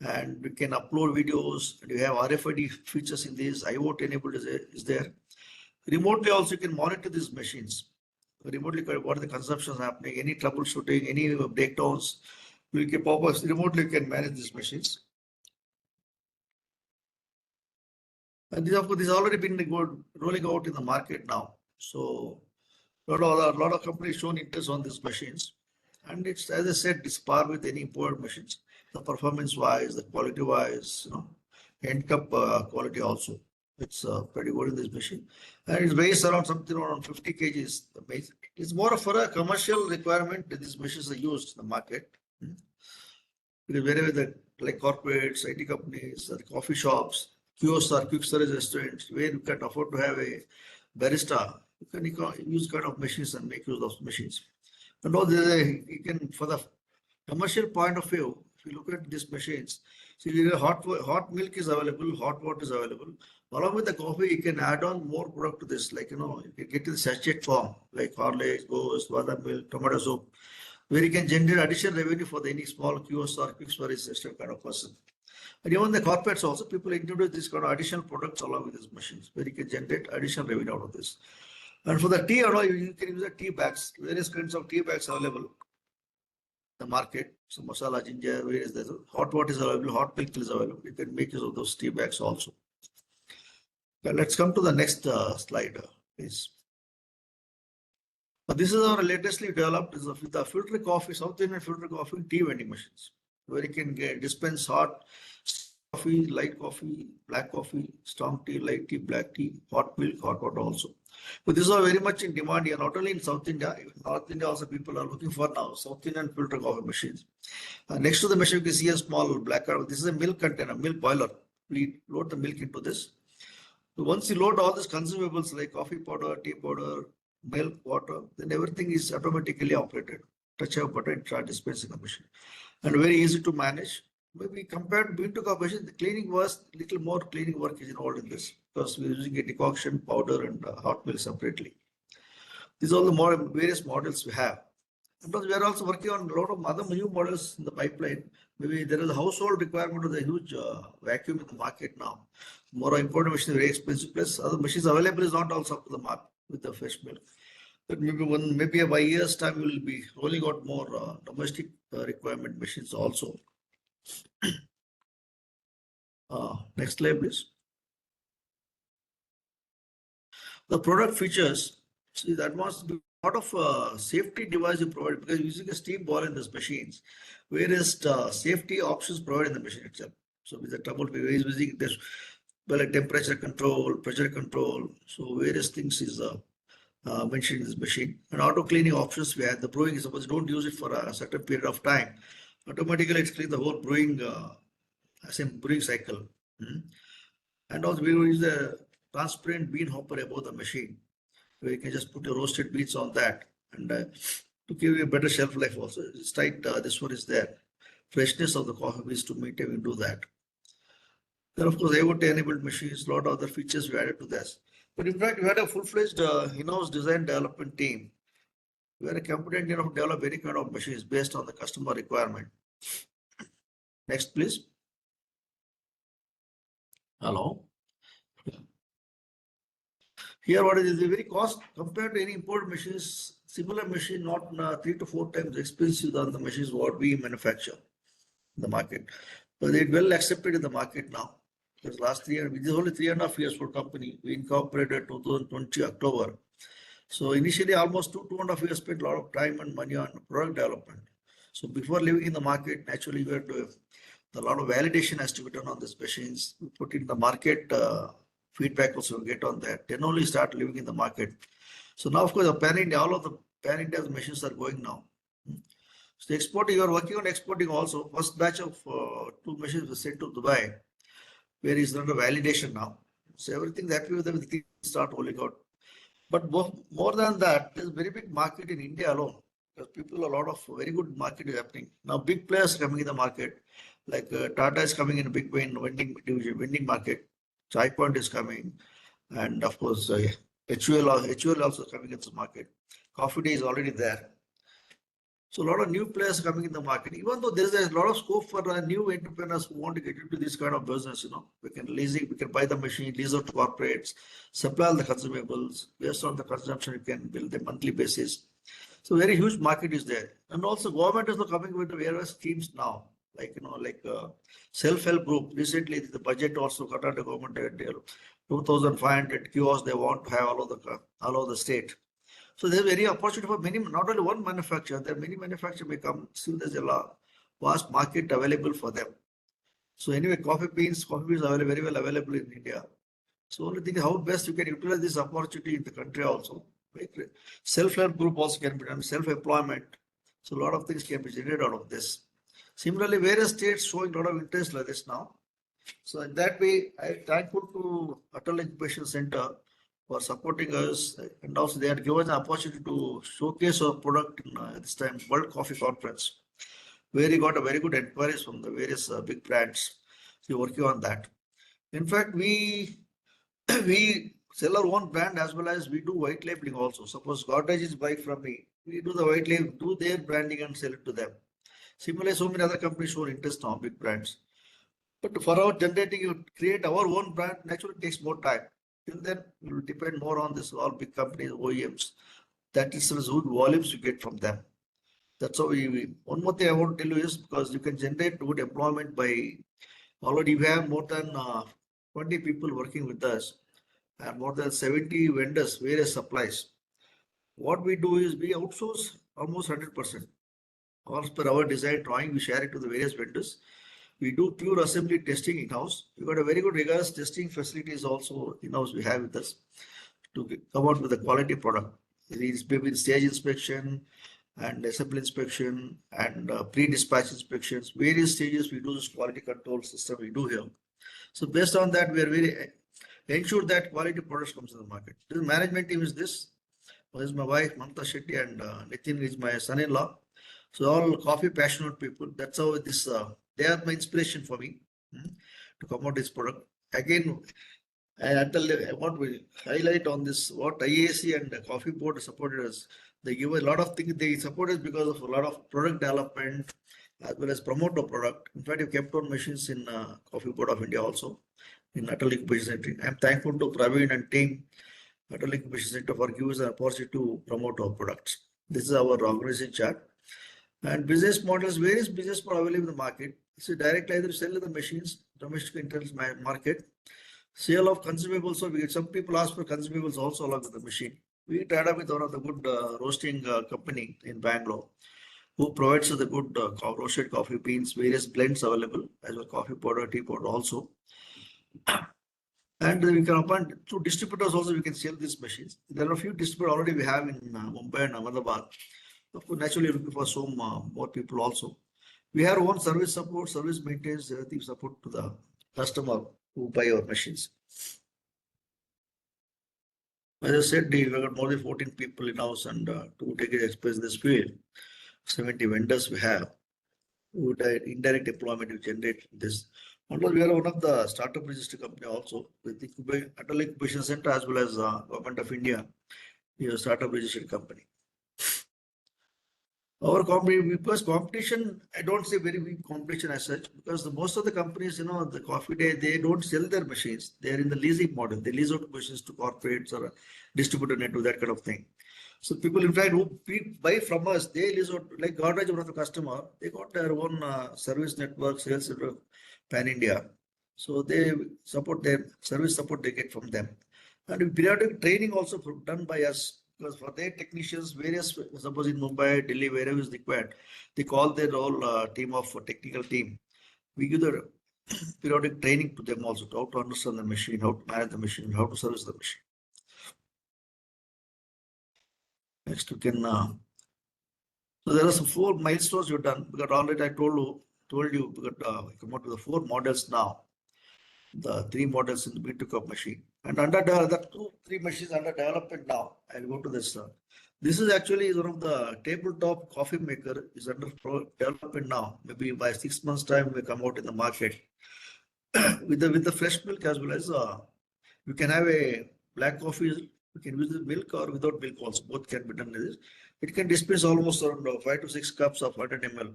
and we can upload videos. And you have RFID features in this. IoT enabled is there. Remotely also you can monitor these machines. Remotely, what are the consumptions happening, any troubleshooting, any breakdowns, you can pop up remotely, you can manage these machines. And this, of course, this has already been rolling out in the market now. So a lot of companies shown interest on these machines. And it's, as I said, it's par with any imported machines. The performance wise, the quality wise, end cup quality also. It's pretty good in this machine, and it weighs around something around 50 kgs. It's more for a commercial requirement that these machines are used in the market. Because wherever the like corporates, IT companies, the coffee shops, QSR, quick service restaurants, where you can afford to have a barista, you can use kind of machines and make use of those machines. And all you can, for the commercial point of view, if you look at these machines, see, hot milk is available, hot water is available. Along with the coffee, you can add on more product to this, like, you can get to the sachet form, like Horlicks, Ghost, badam milk, tomato soup, where you can generate additional revenue for any small QSR, quick service restaurant kind of person. And even the corporates also, people introduce this kind of additional products along with these machines, where you can generate additional revenue out of this. And for the tea, you can use the tea bags, various kinds of tea bags available. The market, so masala, ginger, various, hot water is available, hot milk is available. You can make use of those tea bags also. Okay, let's come to the next slide, please. This is our latestly developed with the filter coffee, South Indian filter coffee, tea vending machines, where you can dispense hot coffee, light coffee, black coffee, strong tea, light tea, black tea, hot milk, hot water also. But these are very much in demand here, not only in South India, even North India also people are looking for now South Indian filter coffee machines. Next to the machine, you can see a small black card. This is a milk container, milk boiler. We load the milk into this. So once you load all these consumables like coffee powder, tea powder, milk, water, then everything is automatically operated. Touch a button, start dispensing the machine. And very easy to manage. Maybe compared to B2 cup machine, the cleaning was little more cleaning work is involved in this, because we're using a decoction, powder, and hot milk separately. These are the various models we have. And we are also working on a lot of other new models in the pipeline. Maybe there is a household requirement of the huge vacuum in the market now. More important machines, very expensive, plus other machines available is not also up to the mark with the fresh milk. But maybe by year's time we will be rolling out more domestic requirement machines also. Next slide, please. The product features, see, the advanced lot of safety devices provided, because using a steam boiler in these machines, various safety options provided in the machine itself. So with the trouble, we are using this, like temperature control, pressure control. So various things is mentioned in this machine. And auto cleaning options, we have the brewing. Suppose you don't use it for a certain period of time, automatically it's clean the whole brewing, same brewing cycle. And also we will use the transparent bean hopper above the machine, where you can just put your roasted beans on that, and to give you a better shelf life also. It's tight. This one is there. Freshness of the coffee beans to maintain, we do that. Then of course IoT enabled machines, a lot of other features we added to this. But in fact, we had a full-fledged in-house design development team. We are competent enough to develop any kind of machines based on the customer requirement. Next, please. Hello. Here, what is the very cost compared to any import machines? Similar machine, not 3 to 4 times expensive than the machines what we manufacture in the market. But it's well accepted in the market now. Because last 3 years, this is only 3.5 years for company. We incorporated 2020 October. So initially, almost 2.5 years, spent a lot of time and money on product development. So before leaving in the market, naturally, we had to a lot of validation has to be done on these machines. We put in the market feedback also get on that. Then only start living in the market. So now, of course, the all of the pan-India machines are going now. So exporting, you are working on exporting also. First batch of 2 machines was sent to Dubai, where is under validation now. So everything's happy with them. Things start rolling out. But more than that, there's a very big market in India alone. Because people, a lot of very good market is happening. Now big players coming in the market, like Tata is coming in a big way in vending market. Chai Point is coming. And of course, HUL also coming into the market. Coffee Day is already there. So a lot of new players coming in the market, even though there's a lot of scope for new entrepreneurs who want to get into this kind of business, we can buy the machine, lease out to corporates, supply the consumables, based on the consumption, you can build a monthly basis. So very huge market is there. And also government is coming with various schemes now, like, self-help group. Recently, the budget also cut out the government 2,500 kiosks they want to have all over the state. So there's very opportunity for many, not only one manufacturer, there are many manufacturers may come. Still there's a vast market available for them. So anyway, coffee beans are very well available in India. So only thing is how best you can utilize this opportunity in the country also. Self-help group also can be done, self-employment. So a lot of things can be generated out of this. Similarly, various states showing a lot of interest like this now. So in that way, I'm thankful to Atal Incubation Center for supporting us, and also they had given an opportunity to showcase our product in this time World Coffee Conference, where he got a very good inquiries from the various big brands. So we're working on that. In fact, we sell our own brand as well as we do white labeling also. Suppose Godrej is buying from me, we do the white label, do their branding and sell it to them. Similarly, so many other companies show interest now, big brands. But for our generating, create our own brand, naturally takes more time. Till then, we will depend more on this all big companies, OEMs. That is good volumes you get from them. That's how one more thing I want to tell you is because you can generate good employment by already we have more than 20 people working with us and more than 70 vendors, various supplies. What we do is we outsource almost 100%. As per our design drawing, we share it to the various vendors. We do pure assembly testing in-house. We've got a very good rigorous testing facilities also in-house we have with us to come out with a quality product. It's maybe stage inspection and assembly inspection and pre-dispatch inspections. Various stages we do this quality control system we do here. So based on that, we are very ensure that quality products comes to the market. The management team is this. This is my wife, Mamta Shetty, and Nitin is my son-in-law. So all coffee passionate people. That's how this, they are my inspiration for me to come out this product. Again, I want to highlight on this, what IAC and the Coffee Board supported us. They give a lot of things, they support us because of a lot of product development as well as promote the product. In fact, we kept on machines in Coffee Board of India also, in Atal Incubation Center. I'm thankful to Praveen and team, Atal Incubation Center for giving us an opportunity to promote our products. This is our organization chart. And business models, various business models available in the market. So directly either sell the machines, domestic internal market, sale of consumables. So we get some people ask for consumables also along with the machine. We tied up with one of the good roasting company in Bangalore, who provides us the good roasted coffee beans, various blends available as well coffee powder, tea powder also. And we can appoint through distributors also. We can sell these machines. There are a few distributors already we have in Mumbai and Ahmedabad. Of course, naturally looking for some more people also. We have one service support, service maintenance, everything support to the customer who buy our machines. As I said, we got more than 14 people in house and to take it express this field. 70 vendors we have. Would indirect employment we generate this. Although we are one of the startup registered company also with the Atal Incubation Center as well as Government of India. We are a startup registered company. Our competition, I don't say very big competition as such, because most of the companies, the coffee day, they don't sell their machines. They are in the leasing model. They lease out machines to corporates or a distributor network, that kind of thing. So people, in fact, who buy from us, they lease out, like Godrej, one of the customer, they got their own service network, sales network, pan India. So they support their service support they get from them. And periodic training also done by us. Because for their technicians, various, suppose in Mumbai, Delhi, wherever is required, they call their whole team of technical team. We give the periodic training to them also, to how to understand the machine, how to manage the machine, how to service the machine. Next, we can. So there are some 4 milestones you've done. Because already I told you, we come out with the 4 models now. The 3 models in the B2 machine, and under the 2-3 machines under development now. I'll go to this. This is actually one of the tabletop coffee maker is under development now. Maybe by 6 months time we come out in the market with the fresh milk as well as you can have a black coffee. You can use the milk or without milk also. Both can be done with this. It can dispense almost around 5 to 6 cups of 100 ml.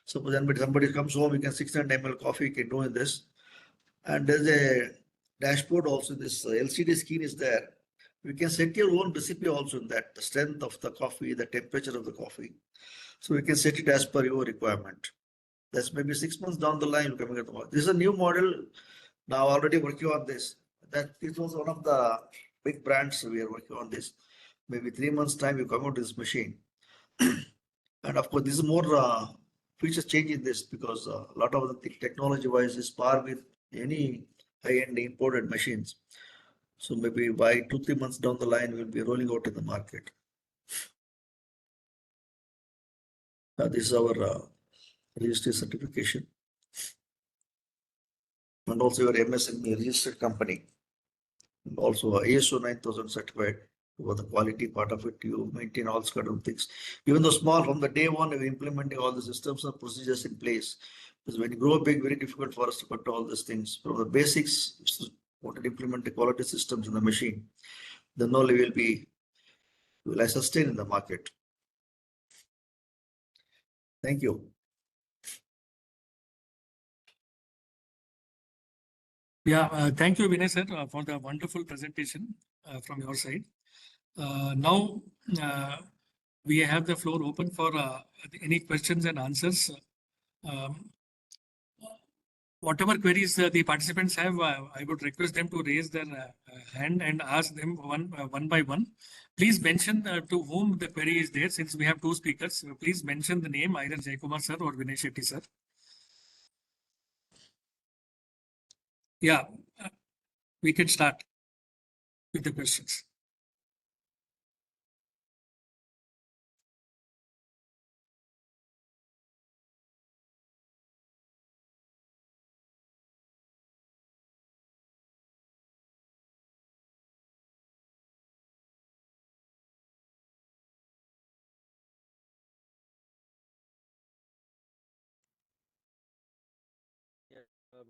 So then somebody comes home, you can 600 ml coffee you can do in this. And there's a dashboard also. This LCD screen is there. You can set your own recipe also in that, the strength of the coffee, the temperature of the coffee. So you can set it as per your requirement. That's maybe 6 months down the line coming at the market. This is a new model now already working on this. This was one of the big brands we are working on this. Maybe 3 months time you come out with this machine. And of course, this is more features change in this because a lot of the technology wise is par with any high-end imported machines. So maybe by 2-3 months down the line, we'll be rolling out in the market. This is our registry certification. And also your MSME registered company. And also ISO 9000 certified. For the quality part of it, you maintain all sort of things. Even though small, from the day one, we're implementing all the systems and procedures in place. Because when you grow big, very difficult for us to control all these things. From the basics, want to implement the quality systems in the machine, then only will I sustain in the market. Thank you. Yeah, thank you, Vinay sir, for the wonderful presentation from your side. Now we have the floor open for any questions and answers. Whatever queries the participants have, I would request them to raise their hand and ask them one by one. Please mention to whom the query is there. Since we have 2 speakers, please mention the name, either Jaykumar sir or Vinay Shetty sir. Yeah, we can start with the questions.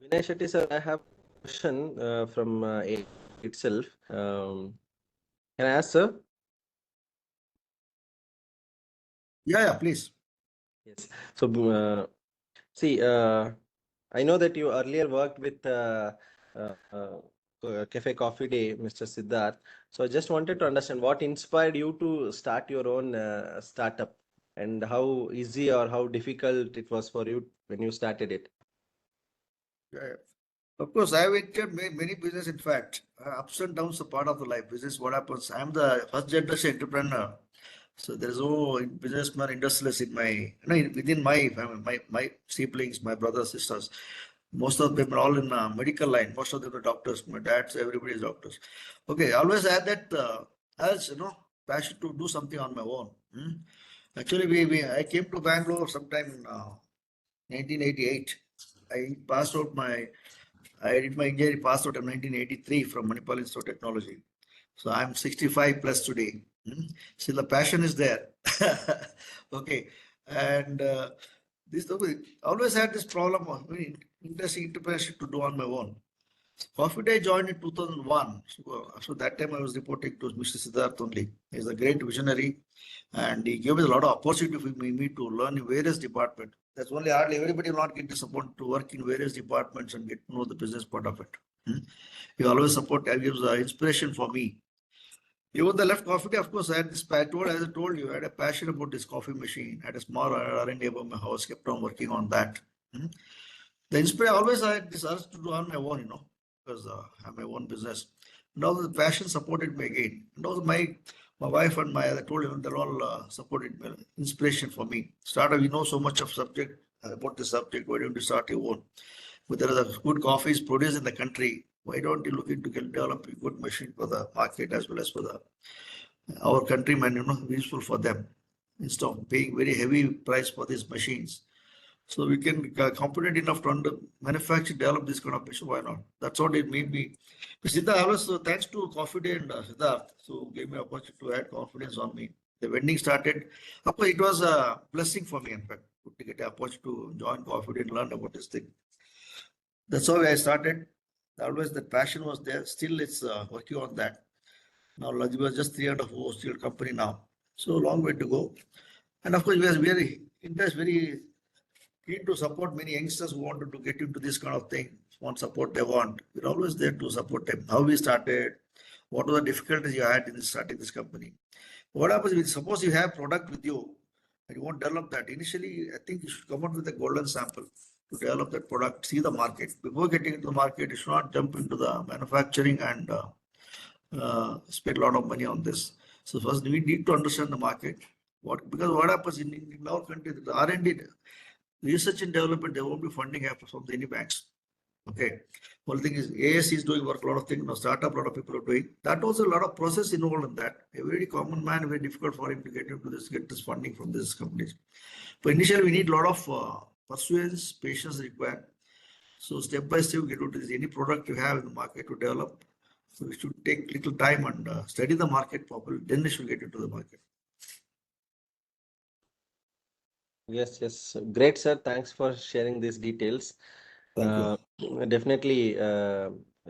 Vinay Shetty sir, I have a question from AIC itself. Can I ask, sir? Yeah, please. Yes. So, see, I know that you earlier worked with Cafe Coffee Day, Mr. Siddharth. So I just wanted to understand what inspired you to start your own startup and how easy or how difficult it was for you when you started it. Yeah. Of course, I have entered many business. In fact, ups and downs are part of the life. Business, what happens? I'm the first generation entrepreneur. So there is no businessman, industrialist in within my family, my siblings, my brothers, sisters. Most of them are all in medical line. Most of them are doctors. My dad's, everybody is doctors. Okay, I always had that passion to do something on my own. Actually, I came to Bangalore sometime in 1988. I did my engineering passed out in 1983 from Manipal Institute of Technology. So I'm 65 plus today. Still the passion is there. Okay. And this always had this problem of very interesting entrepreneurship to do on my own. Coffee Day joined in 2001. So that time I was reporting to Mr. Siddharth only. He's a great visionary and he gave us a lot of opportunity for me to learn in various departments. That's only hardly everybody will not get the support to work in various departments and get to know the business part of it. He always gives inspiration for me. Even the left coffee day, of course, I had this, as I told you, I had a passion about this coffee machine. I had a small R&D above my house, kept on working on that. The inspiration, always I had this urge to do on my own, because I have my own business. And also the passion supported me again. And also my wife and I told you, they're all supported me, inspiration for me. Started, you know so much of subject about the subject, why don't you start your own? But there are good coffees produced in the country. Why don't you look into developing a good machine for the market as well as for our countrymen, useful for them instead of paying very heavy price for these machines. So we can competent enough to manufacture, develop this kind of machine. Why not? That's what it made me. Siddharth, always thanks to Coffee Day and Siddharth, so gave me opportunity to add confidence on me. The vending started. Of course, it was a blessing for me, in fact, to get the opportunity to join Coffee Day and learn about this thing. That's how I started. Always the passion was there. Still, it's working on that. Now, Lajib was just 304 still company now. So long way to go. And of course, we are very keen to support many youngsters who wanted to get into this kind of thing, want support they want. We're always there to support them. How we started, what were the difficulties you had in starting this company. What happens if suppose you have product with you and you want to develop that? Initially, I think you should come out with a golden sample to develop that product, see the market. Before getting into the market, you should not jump into the manufacturing and spend a lot of money on this. So first we need to understand the market. Because what happens in our country, the R&D, research and development, there won't be funding from any banks. Okay. One thing is AIC is doing work, a lot of things, startup, a lot of people are doing. That also a lot of process involved in that. A very common man, very difficult for him to get into this, get this funding from these companies. But initially we need a lot of persuasions, patience required. So step by step, get into this. Any product you have in the market to develop, so we should take little time and study the market properly. Then we should get into the market. Yes. Great, sir. Thanks for sharing these details. Thank you. Definitely,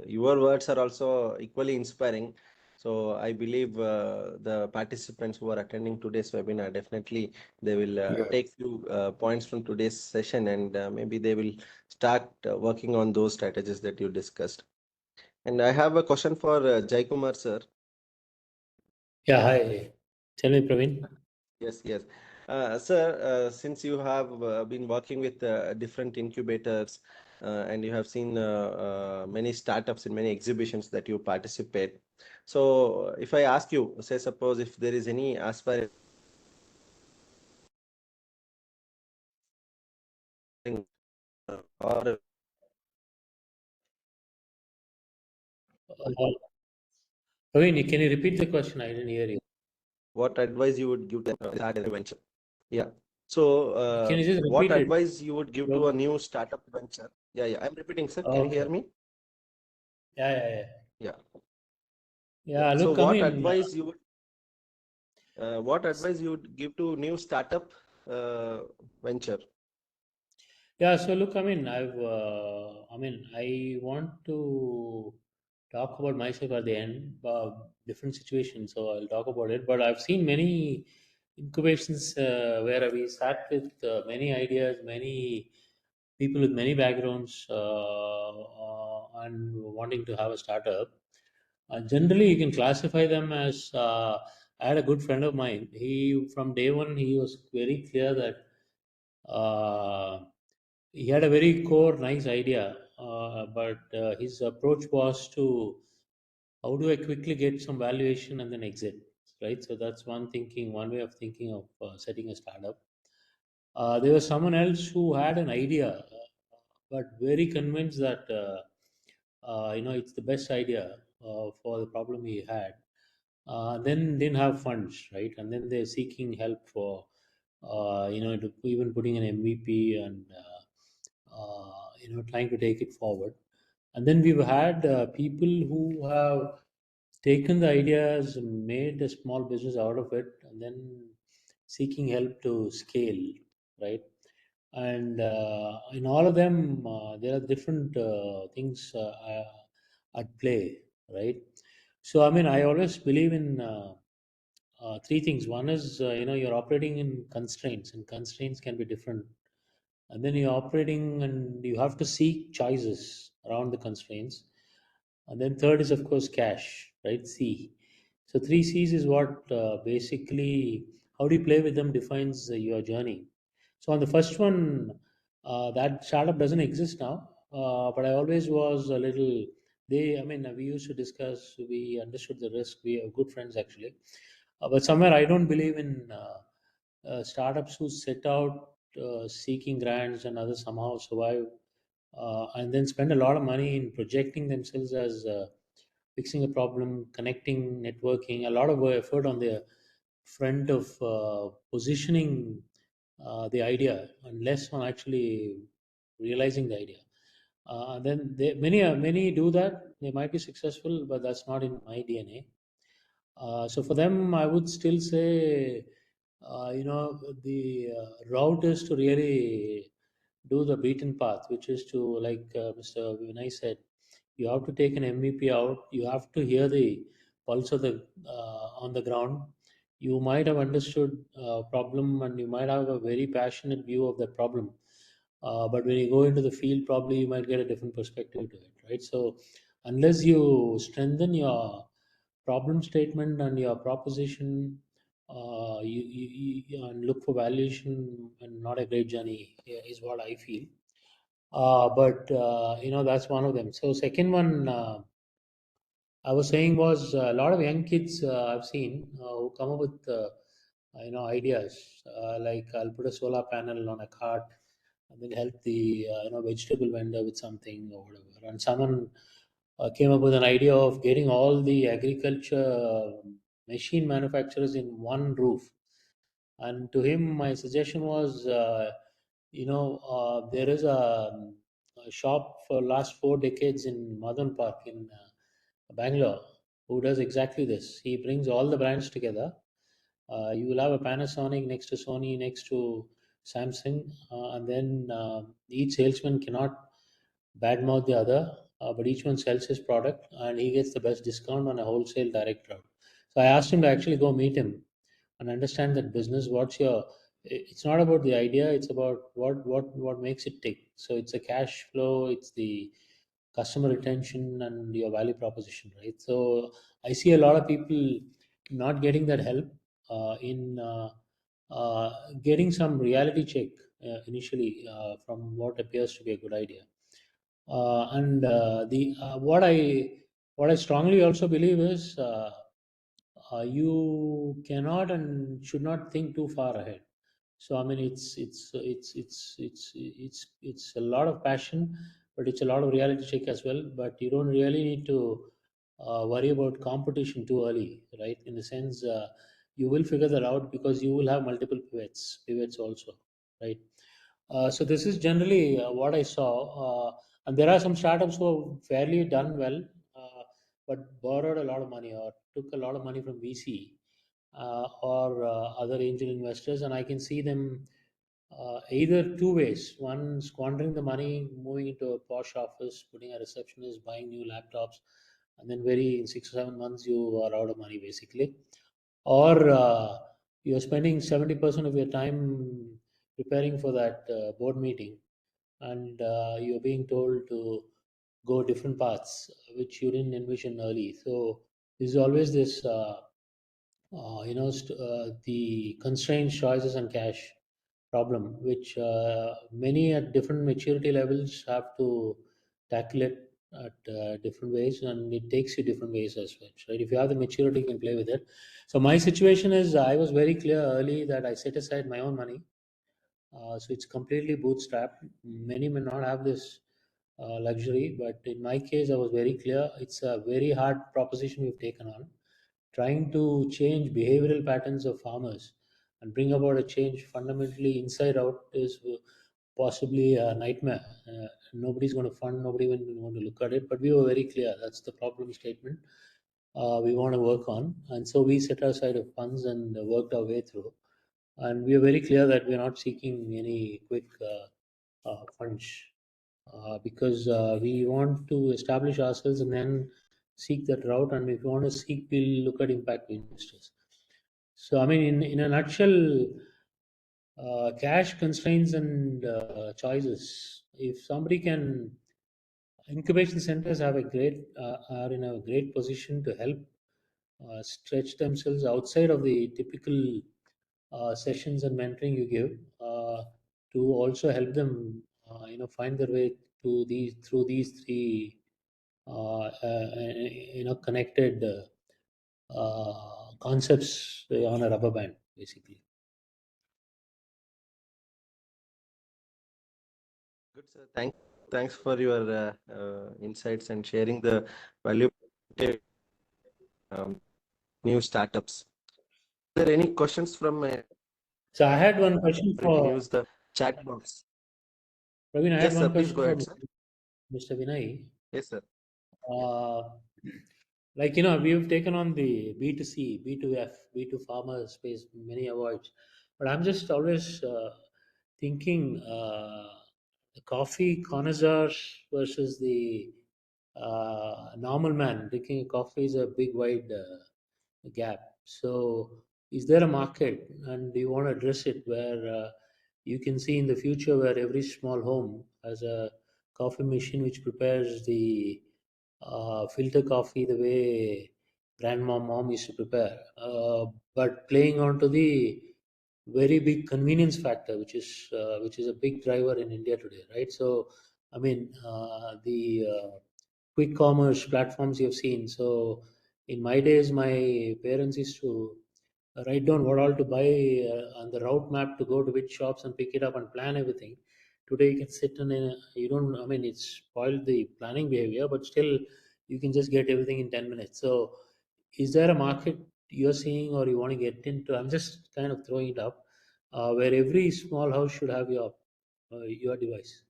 your words are also equally inspiring. So I believe the participants who are attending today's webinar, definitely they will take few points from today's session and maybe they will start working on those strategies that you discussed. And I have a question for Jai Kumar, sir. Yeah, hi. Tell me, Praveen. Yes. Sir, since you have been working with different incubators and you have seen many startups in many exhibitions that you participate. So if I ask you, say suppose if there is any aspiring or Praveen, can you repeat the question? I didn't hear you. what advice you would give to start a venture? Yeah. So Can you just what repeat it? advice you would give to a new startup venture? Yeah. I'm repeating, sir. Can you hear me? Yeah. Yeah. Yeah, So look, I mean, what advice you would give to new startup venture? yeah, so look, I mean, I want to talk about myself at the end, different situations, so I'll talk about it. But I've seen many incubations where we sat with many ideas, many people with many backgrounds, and wanting to have a startup. Generally, you can classify them as. I had a good friend of mine. From day one, he was very clear that. He had a very core, nice idea, but his approach was to how do I quickly get some valuation and then exit, right? So that's one way of thinking of setting a startup. There was someone else who had an idea, but very convinced that it's the best idea for the problem he had. Then didn't have funds, right? And then they're seeking help for even putting an MVP and trying to take it forward. And then we've had people who have taken the ideas, made a small business out of it, and then seeking help to scale, right? And in all of them, there are different things at play, right? So, I mean, I always believe in three things. One is, you're operating in constraints, and constraints can be different. And then you're operating and you have to seek choices around the constraints. And then third is, of course, cash, right? C. So three C's is what basically how do you play with them defines your journey. So on the first one, that startup doesn't exist now, but I always was a little. I mean, we used to discuss. We understood the risk. We are good friends actually, but somewhere I don't believe in startups who set out seeking grants and others somehow survive and then spend a lot of money in projecting themselves as fixing a problem, connecting, networking, a lot of effort on the front of positioning the idea and less on actually realizing the idea. Then many do that. They might be successful, but that's not in my DNA. So for them, I would still say, the route is to really do the beaten path, which is to, like Mr. Vinay said, you have to take an MVP out. You have to hear the pulse of the on the ground. You might have understood problem, and you might have a very passionate view of that problem. But when you go into the field, probably you might get a different perspective to it, right? So unless you strengthen your problem statement and your proposition, and look for valuation and not a great journey is what I feel. But that's one of them. So second one I was saying was a lot of young kids I've seen who come up with ideas like I'll put a solar panel on a cart and then help the vegetable vendor with something or whatever. And someone came up with an idea of getting all the agriculture machine manufacturers in one roof. And to him, my suggestion was, there is a shop for last 4 decades in Madan Park in Bangalore who does exactly this. He brings all the brands together. You will have a Panasonic next to Sony, next to Samsung, and then each salesman cannot badmouth the other, but each one sells his product and he gets the best discount on a wholesale direct route. So I asked him to actually go meet him and understand that business. It's not about the idea, it's about what makes it tick. So it's a cash flow, it's the customer retention and your value proposition, right? So I see a lot of people not getting that help in getting some reality check initially from what appears to be a good idea. And the what I strongly also believe is you cannot and should not think too far ahead. So I mean, it's a lot of passion, but it's a lot of reality check as well. But you don't really need to worry about competition too early, right? In the sense, you will figure that out because you will have multiple pivots also, right? So this is generally what I saw, and there are some startups who have fairly done well, but borrowed a lot of money or took a lot of money from VC or other angel investors, and I can see them either two ways. One, squandering the money, moving into a posh office, putting a receptionist, buying new laptops, and then in 6 or 7 months you are out of money basically. Or you're spending 70% of your time preparing for that board meeting, and you're being told to go different paths which you didn't envision early. So there's always this the constraints, choices, and cash problem, which many at different maturity levels have to tackle it at different ways, and it takes you different ways as well. Right? If you have the maturity, you can play with it. So my situation is, I was very clear early that I set aside my own money. So it's completely bootstrapped. Many may not have this luxury, but in my case, I was very clear. It's a very hard proposition we've taken on, trying to change behavioral patterns of farmers and bring about a change fundamentally inside out is possibly a nightmare. Nobody's going to fund, nobody will want to look at it, but we were very clear. That's the problem statement. we want to work on. And so we set aside of funds and worked our way through. And we are very clear that we're not seeking any quick funds because we want to establish ourselves and then seek that route. And if we want to seek, we'll look at impact investors. So, I mean, in a nutshell, cash constraints and choices. If somebody can, incubation centers have a great are in a great position to help stretch themselves outside of the typical sessions and mentoring you give to also help them, find their way to these through these three, connected concepts on a rubber band, basically. Good, sir. Thanks for your insights and sharing the valuable new startups. Are there any questions from So I had one question you can for use the chat box? Praveen. I Yes, had sir. one Please question go for ahead, sir. Mr. Vinay. Yes, sir. Like, we've taken on the B2C, B2F, B2 farmer space, many awards, but I'm just always thinking the coffee connoisseurs versus the normal man drinking coffee is a big wide gap. So, is there a market, and do you want to address it where you can see in the future where every small home has a coffee machine which prepares the filter coffee the way grandma mom used to prepare, but playing onto the very big convenience factor, which is a big driver in India today, right? So, I mean, the quick commerce platforms you've seen. So, in my days, my parents used to write down what all to buy on the route map to go to which shops and pick it up and plan everything. Today, you can sit in you don't, I mean, it's spoiled the planning behavior, but still, you can just get everything in 10 minutes. So, is there a market you're seeing or you want to get into? I'm just kind of throwing it up where every small house should have your device.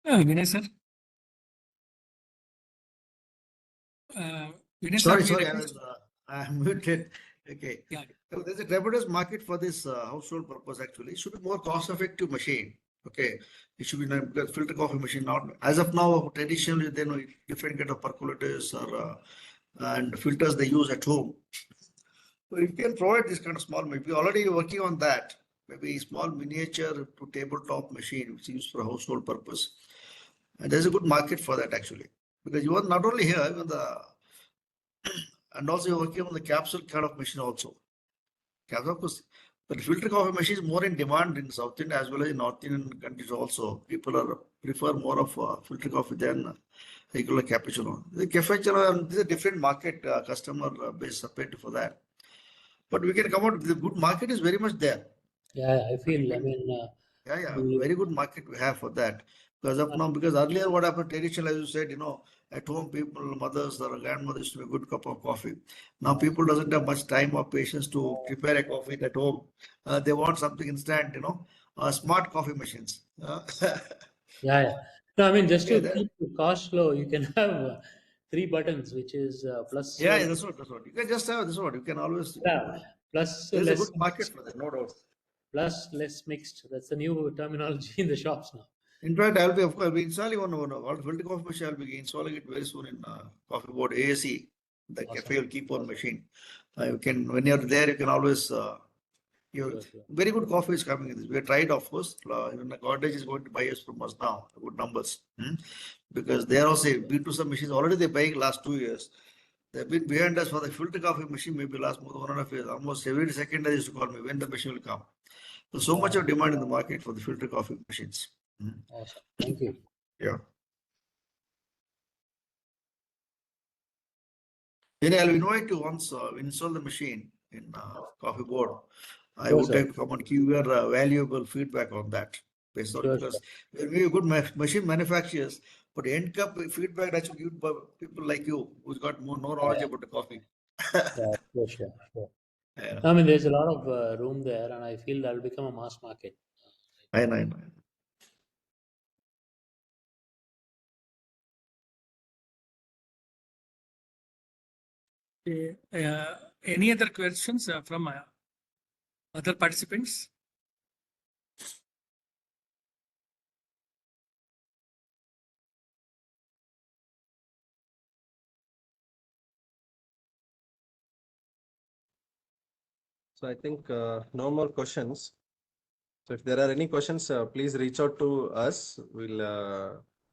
Vinay sir. Vinay sir, Sorry, we sorry, request- I'm muted. Okay. Yeah. So there's a tremendous market for this household purpose actually. It should be more cost-effective machine. Okay. It should be not because filter coffee machine, not as of now, traditionally, they know different kind of percolators or and filters they use at home. So you can provide this kind of small, maybe already working on that. Maybe small miniature to tabletop machine which is used for household purpose. And there's a good market for that actually. Because you are not only here, even and also you're working on the capsule kind of machine also. Capsule, of course, but filter coffee machine is more in demand in South India as well as in North Indian countries also. People prefer more of filter coffee than regular cappuccino. The cappuccino, this is a different market, customer base separate for that. But we can come out, the good market is very much there. Yeah, I feel, I mean, Yeah, the, very good market we have for that. Because of now, because earlier what happened, traditional, as you said, at home people, mothers or grandmothers used to be a good cup of coffee. Now people doesn't have much time or patience to prepare a coffee at home. They want something instant, smart coffee machines. yeah. No, I mean, just Yeah, to keep the cost low, you can have three buttons, which is plus, yeah, that's what. You can just have this one. You can always, yeah, plus there's a less good market mixed, for that, no doubt. plus less mixed. That's the new terminology in the shops now. In fact, I'll be installing one filter coffee machine. I'll be installing it very soon in coffee board AIC. The Awesome. cafe will keep on machine. You can, when you're there, you can always, Sure. very good coffee is coming in this. We have tried, of course. Even the cottage is going to buy us from us now, good numbers. Because they are also B2 some machines already they're buying last 2 years. They've been behind us for the filter coffee machine, maybe last more than 1.5 years. Almost every second they used to call me when the machine will come. So much of demand in the market for the filter coffee machines. Awesome. Thank you. Yeah. Then I'll invite you once we install the machine in coffee board. I Sure, would sir. like to come and give your valuable feedback on that. Based on Sure, because we're good machine manufacturers, but end cup feedback that should give by people like you who's got more knowledge about the coffee. Yeah, sure. Yeah. I mean, there's a lot of room there, and I feel that'll become a mass market. I know. Any other questions from other participants? So I think no more questions. So if there are any questions, please reach out to us. We'll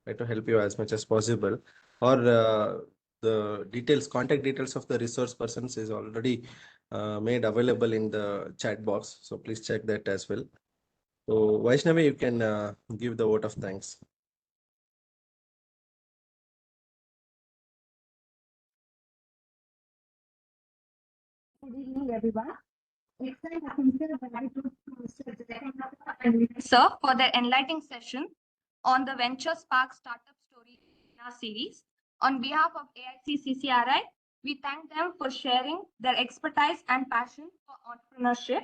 try to help you as much as possible. Or the contact details of the resource persons is already made available in the chat box. So please check that as well. So Vaishnavi, you can give the vote of thanks. Good evening, everyone. Sir, for the enlightening session on the Venture Spark Startup Story series. On behalf of AIC CCRI, we thank them for sharing their expertise and passion for entrepreneurship.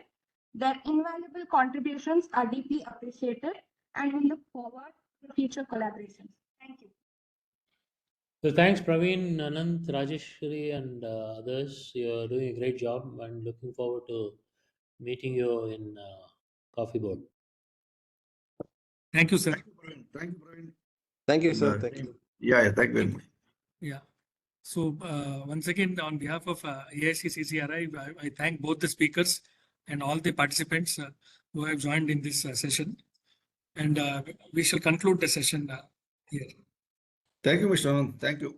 Their invaluable contributions are deeply appreciated, and we look forward to future collaborations. Thank you. So thanks, Praveen, Anant, Rajeshwari, and others. You're doing a great job, and looking forward to meeting you in Coffee Board. Thank you, sir. Thank you, Praveen. Thank you, Praveen. Thank you, And, sir. Thank you. Yeah, thank you very much. Yeah. So once again, on behalf of AIC CCRI, I thank both the speakers and all the participants who have joined in this session. And we shall conclude the session here. Thank you, Mr. Anand. Thank you.